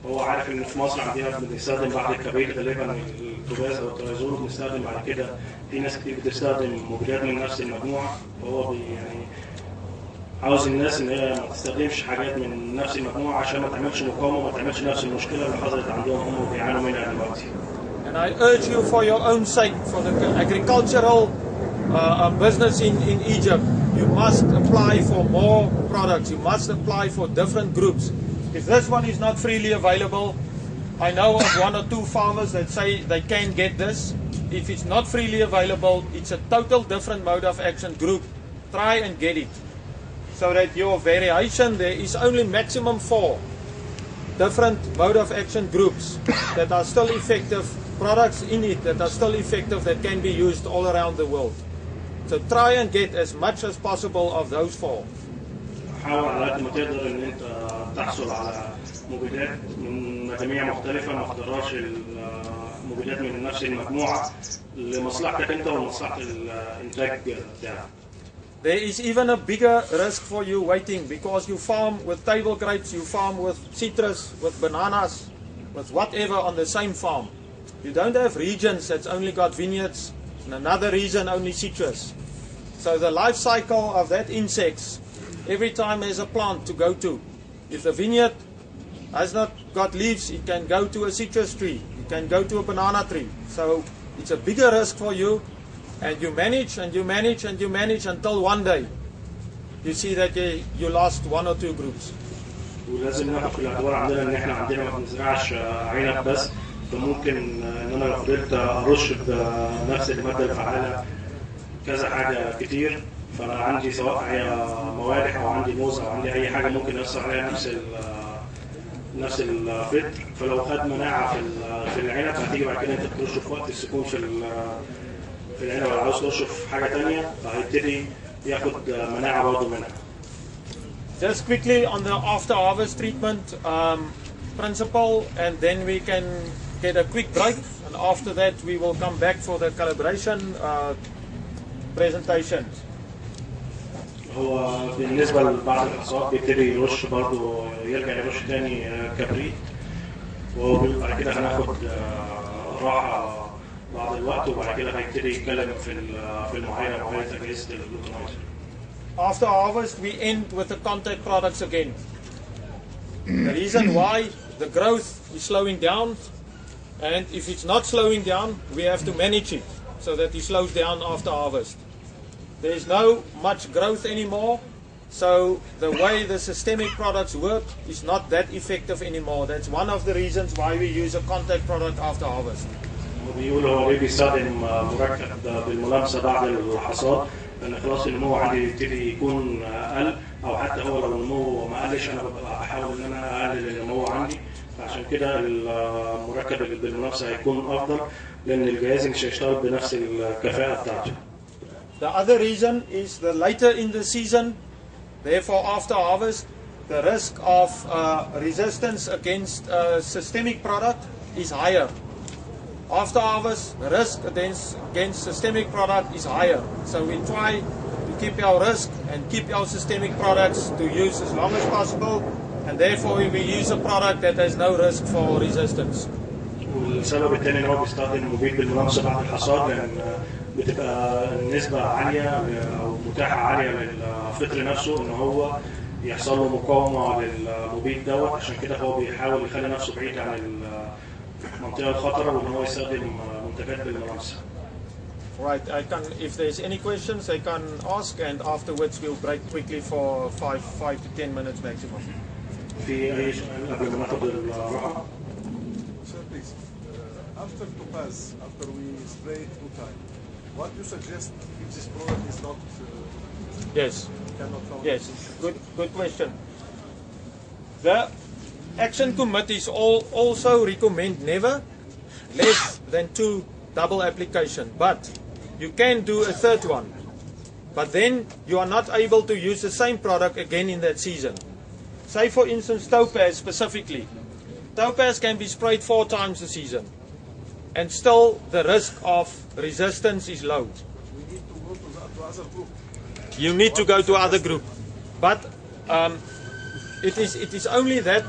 هو عارف ان في مصر عندنا بنستخدم بعد الكبريت غالبا التوباز او الترايزول، بنستخدم بعد كده في ناس كتير بتستخدم مبيدات من نفس المجموعه. فهو يعني عاوز الناس ان هي ما تستخدمش حاجات من نفس المجموعه عشان ما تعملش مقاومه وما تعملش نفس المشكله اللي حصلت عندهم هم وبيعانوا منها دلوقتي. And I urge you for your own sake, for the agricultural business in Egypt, you must apply for more products. You must apply for different groups. If this one is not freely available, I know of 1 or 2 farmers that say they can get this. If it's not freely available, it's a total different mode of action group. Try and get it. So that your variation, there is only maximum 4 different mode of action groups that are still effective, products in it that are still effective that can be used all around the world. So try and get as much as possible of those 4. حاول على قد ما تقدر ان انت تحصل على مبيدات من مجاميع مختلفه، ما تختارش المبيدات من نفس المجموعه لمصلحتك انت ومصلحه الانتاج بتاعك. There is even a bigger risk for you waiting because you farm with table grapes, you farm with citrus, with bananas, with whatever on the same farm. You don't have regions that's only got vineyards and another region only citrus. So the life cycle of that insects, every time there's a plant to go to. If the vineyard has not got leaves, it can go to a citrus tree, it can go to a banana tree. So it's a bigger risk for you. And you manage and you manage and you manage until one day you see that you lost 1 or 2 groups. ولازم ناخد في الاعتبار عندنا ان احنا عندنا ما بنزرعش عنب بس، فممكن ان انا لو فضلت ارش بنفس الماده الفعاله كذا حاجه كتير، فانا عندي سواء هي موالح او عندي موز او عندي اي حاجه ممكن ياثر عليها نفس الفطر. فلو خد مناعه في العنب هتيجي بعد كده انت ترشه في وقت السكون في العنب، لو عاوز ترشه في حاجه ثانيه فهيبتدي ياخد مناعه برضه منها. Just quickly on the after harvest treatment principle, and then we can get a quick break, and after that we will come back for the calibration presentation. هو بالنسبه لبعض الحصاد بيبتدي يرش برضه، يرجع يرش تاني كبريت، وبعد كده هناخد راحه بعض الوقت وبعد كده هيبتدي يتكلم في المعاينه اجهزه الجلوكوميتر. After harvest we end with the contact products again. The reason why the growth is slowing down, and if it's not slowing down we have to manage it so that it slows down after harvest. There is no much growth anymore, so the way the systemic products work is not that effective anymore. That's one of the reasons why we use a contact product after harvest. بيقول هو ليه بيستخدم مركب بالملامسه بعد الحصاد، لان خلاص النمو عندي يبتدي يكون اقل، او حتى هو لو النمو ما قلش انا ببقى بحاول ان انا اقلل النمو عندي، فعشان كده المركب اللي بالملامسه هيكون افضل لان الجهاز مش هيشتغل بنفس الكفاءه بتاعته. The other reason is the later in the season, therefore after harvest, the risk of resistance against systemic product is higher. After harvest, the risk against systemic product is higher. So we try to keep our risk and keep our systemic products to use as long as possible, and therefore we use a product that has no risk for resistance. والسبب الثاني ان هو بيستخدم مبيد بالملامسه بعد الحصاد، لان بتبقى النسبه عاليه او متاحه عاليه للفطر نفسه ان هو يحصل له مقاومه للمبيد دوت، عشان كده هو بيحاول يخلي نفسه بعيد عن المنطقه الخطره وان هو يستخدم منتجات بالملامسه. Right, if there's any questions, I can ask, and afterwards we'll break quickly for 5 to 10 minutes maximum. في اي سؤال قبل ما ناخد الراحه؟ Sir, please. After topaz, after we spray it 2 times, what do you suggest if this product is not Yes. cannot found? Yes, good question. The action committees also recommend never less than 2 double application, but you can do a third one. But then you are not able to use the same product again in that season. Say for instance topaz specifically. Topaz can be sprayed 4 times a season and still the risk of resistance is low. You need to go to other group. But it is only that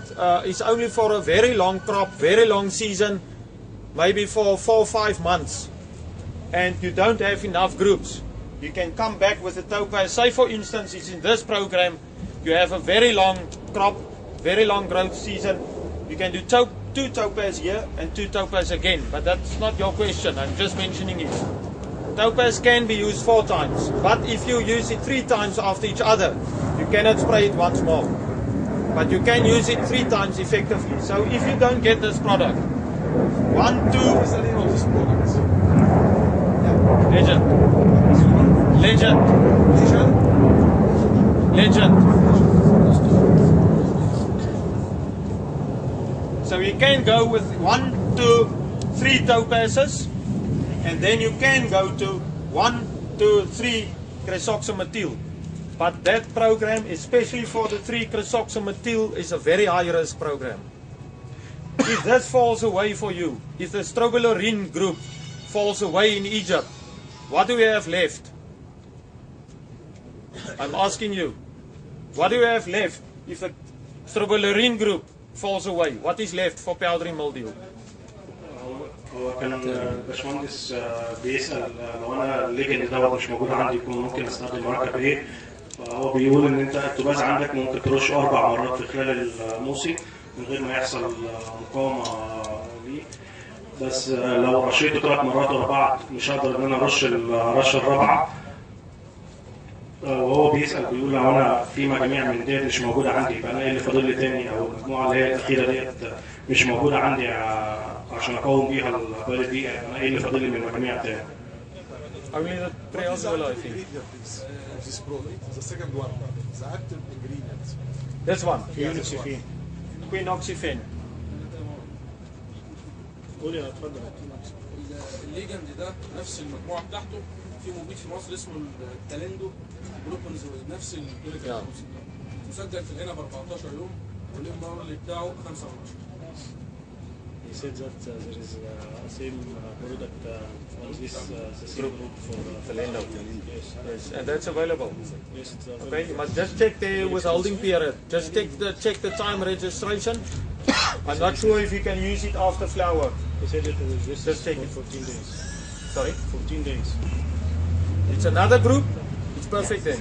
it's only for a very long crop, very long season, maybe for 4 or 5 months, and you don't have enough groups. You can come back with a topaz. Say for instance, it's in this program, you have a very long crop, very long growth season. You can do 2 topaz here and 2 topaz again, but that's not your question. I'm just mentioning it. Topaz can be used 4 times, but if you use it 3 times after each other, you cannot spray it once more. But you can use it 3 times effectively. So if you don't get this product, 1, 2, Legend. So you can go with 1, 2, 3 topazes, and then you can go to 1, 2, 3 cresoxymethyl. But that program, especially for the 3 cresoxymethyl, is a very high risk program. If this falls away for you, if the strobilurin group falls away in Egypt, what do we have left? I'm asking you, what do we have left if the strobilurin group falls away? What is left for powdery mildew? هو كان الباشمهندس بيسأل لو انا الليجن دوت مش موجود عندي يكون ممكن استخدم مركب ايه؟ فهو بيقول ان انت التباز عندك ممكن ترش 4 مرات في خلال الموسم من غير ما يحصل مقاومه ليه، بس لو رشيته 3 مرات ورا بعض مش هقدر ان انا ارش الرشه الرابعه. وهو بيسأل بيقول لو انا في مجاميع من ديت مش موجوده عندي فانا ايه اللي فاضل لي تاني، او المجموعه اللي هي الاخيره ديت مش موجوده عندي عشان اقاوم بيها البلد دي، انا ايه اللي فاضل لي من المجاميع التاني؟ Only the triazole, I think. This product, the second one, the active ingredient. This one, quinoxyphene. قول يا اتفضل. الليجند ده نفس المجموعه بتاعته في مبيد في مصر اسمه التالندو جلوكونزويد، نفس الكيميكال مسجل في العنب 14 يوم والام ار بتاعه 5. He said that there is same product on this group for Talendo. Yes. Yes, and that's available. Yes, it's available. Okay, you must just check the withholding period. Just check the time registration. I'm not sure if you can use it after flower. He said it was Just check for it. 14 days. Sorry? 14 days. It's another group. It's perfect then.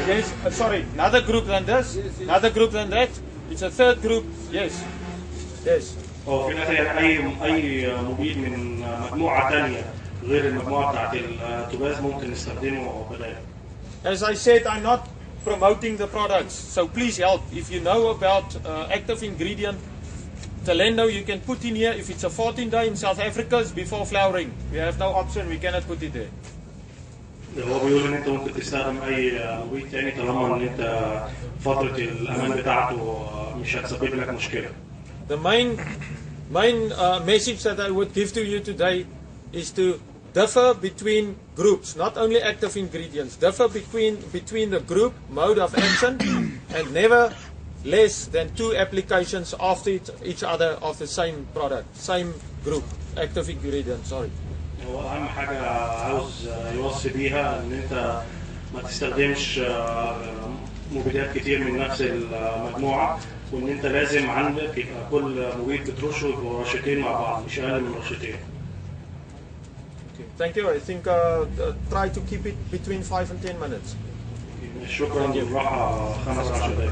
Yes, sorry, another group than this, another group than that. It's a third group. Yes. Yes. هو في النهايه اي مبيد من مجموعه ثانيه غير المجموعه بتاعت التباز ممكن نستخدمه بداله. As I said, I'm not promoting the products, so please help. If you know about active ingredient, Talendo, you can put in here. If it's a 14 day in South Africa, it's before flowering. We have no option, we cannot put it there. هو بيقول ان انت ممكن تستخدم اي مبيد تاني طالما ان انت فتره الامان بتاعته مش هتسبب لك مشكله. The main message that I would give to you today is to differ between groups, not only active ingredients. Differ between the group mode of action and never less than 2 applications after each other of the same product, same group, active ingredient. Sorry. هو اهم حاجه عاوز يوصي بيها ان انت ما تستخدمش مبيدات كتير من نفس المجموعه، وان انت لازم عندك يبقى كل مبيد بترشه يبقوا رشتين مع بعض مش اقل من رشتين. Thank you. I think try to keep it between 5 and 10 minutes. شكرا، بالراحه 15 دقائق.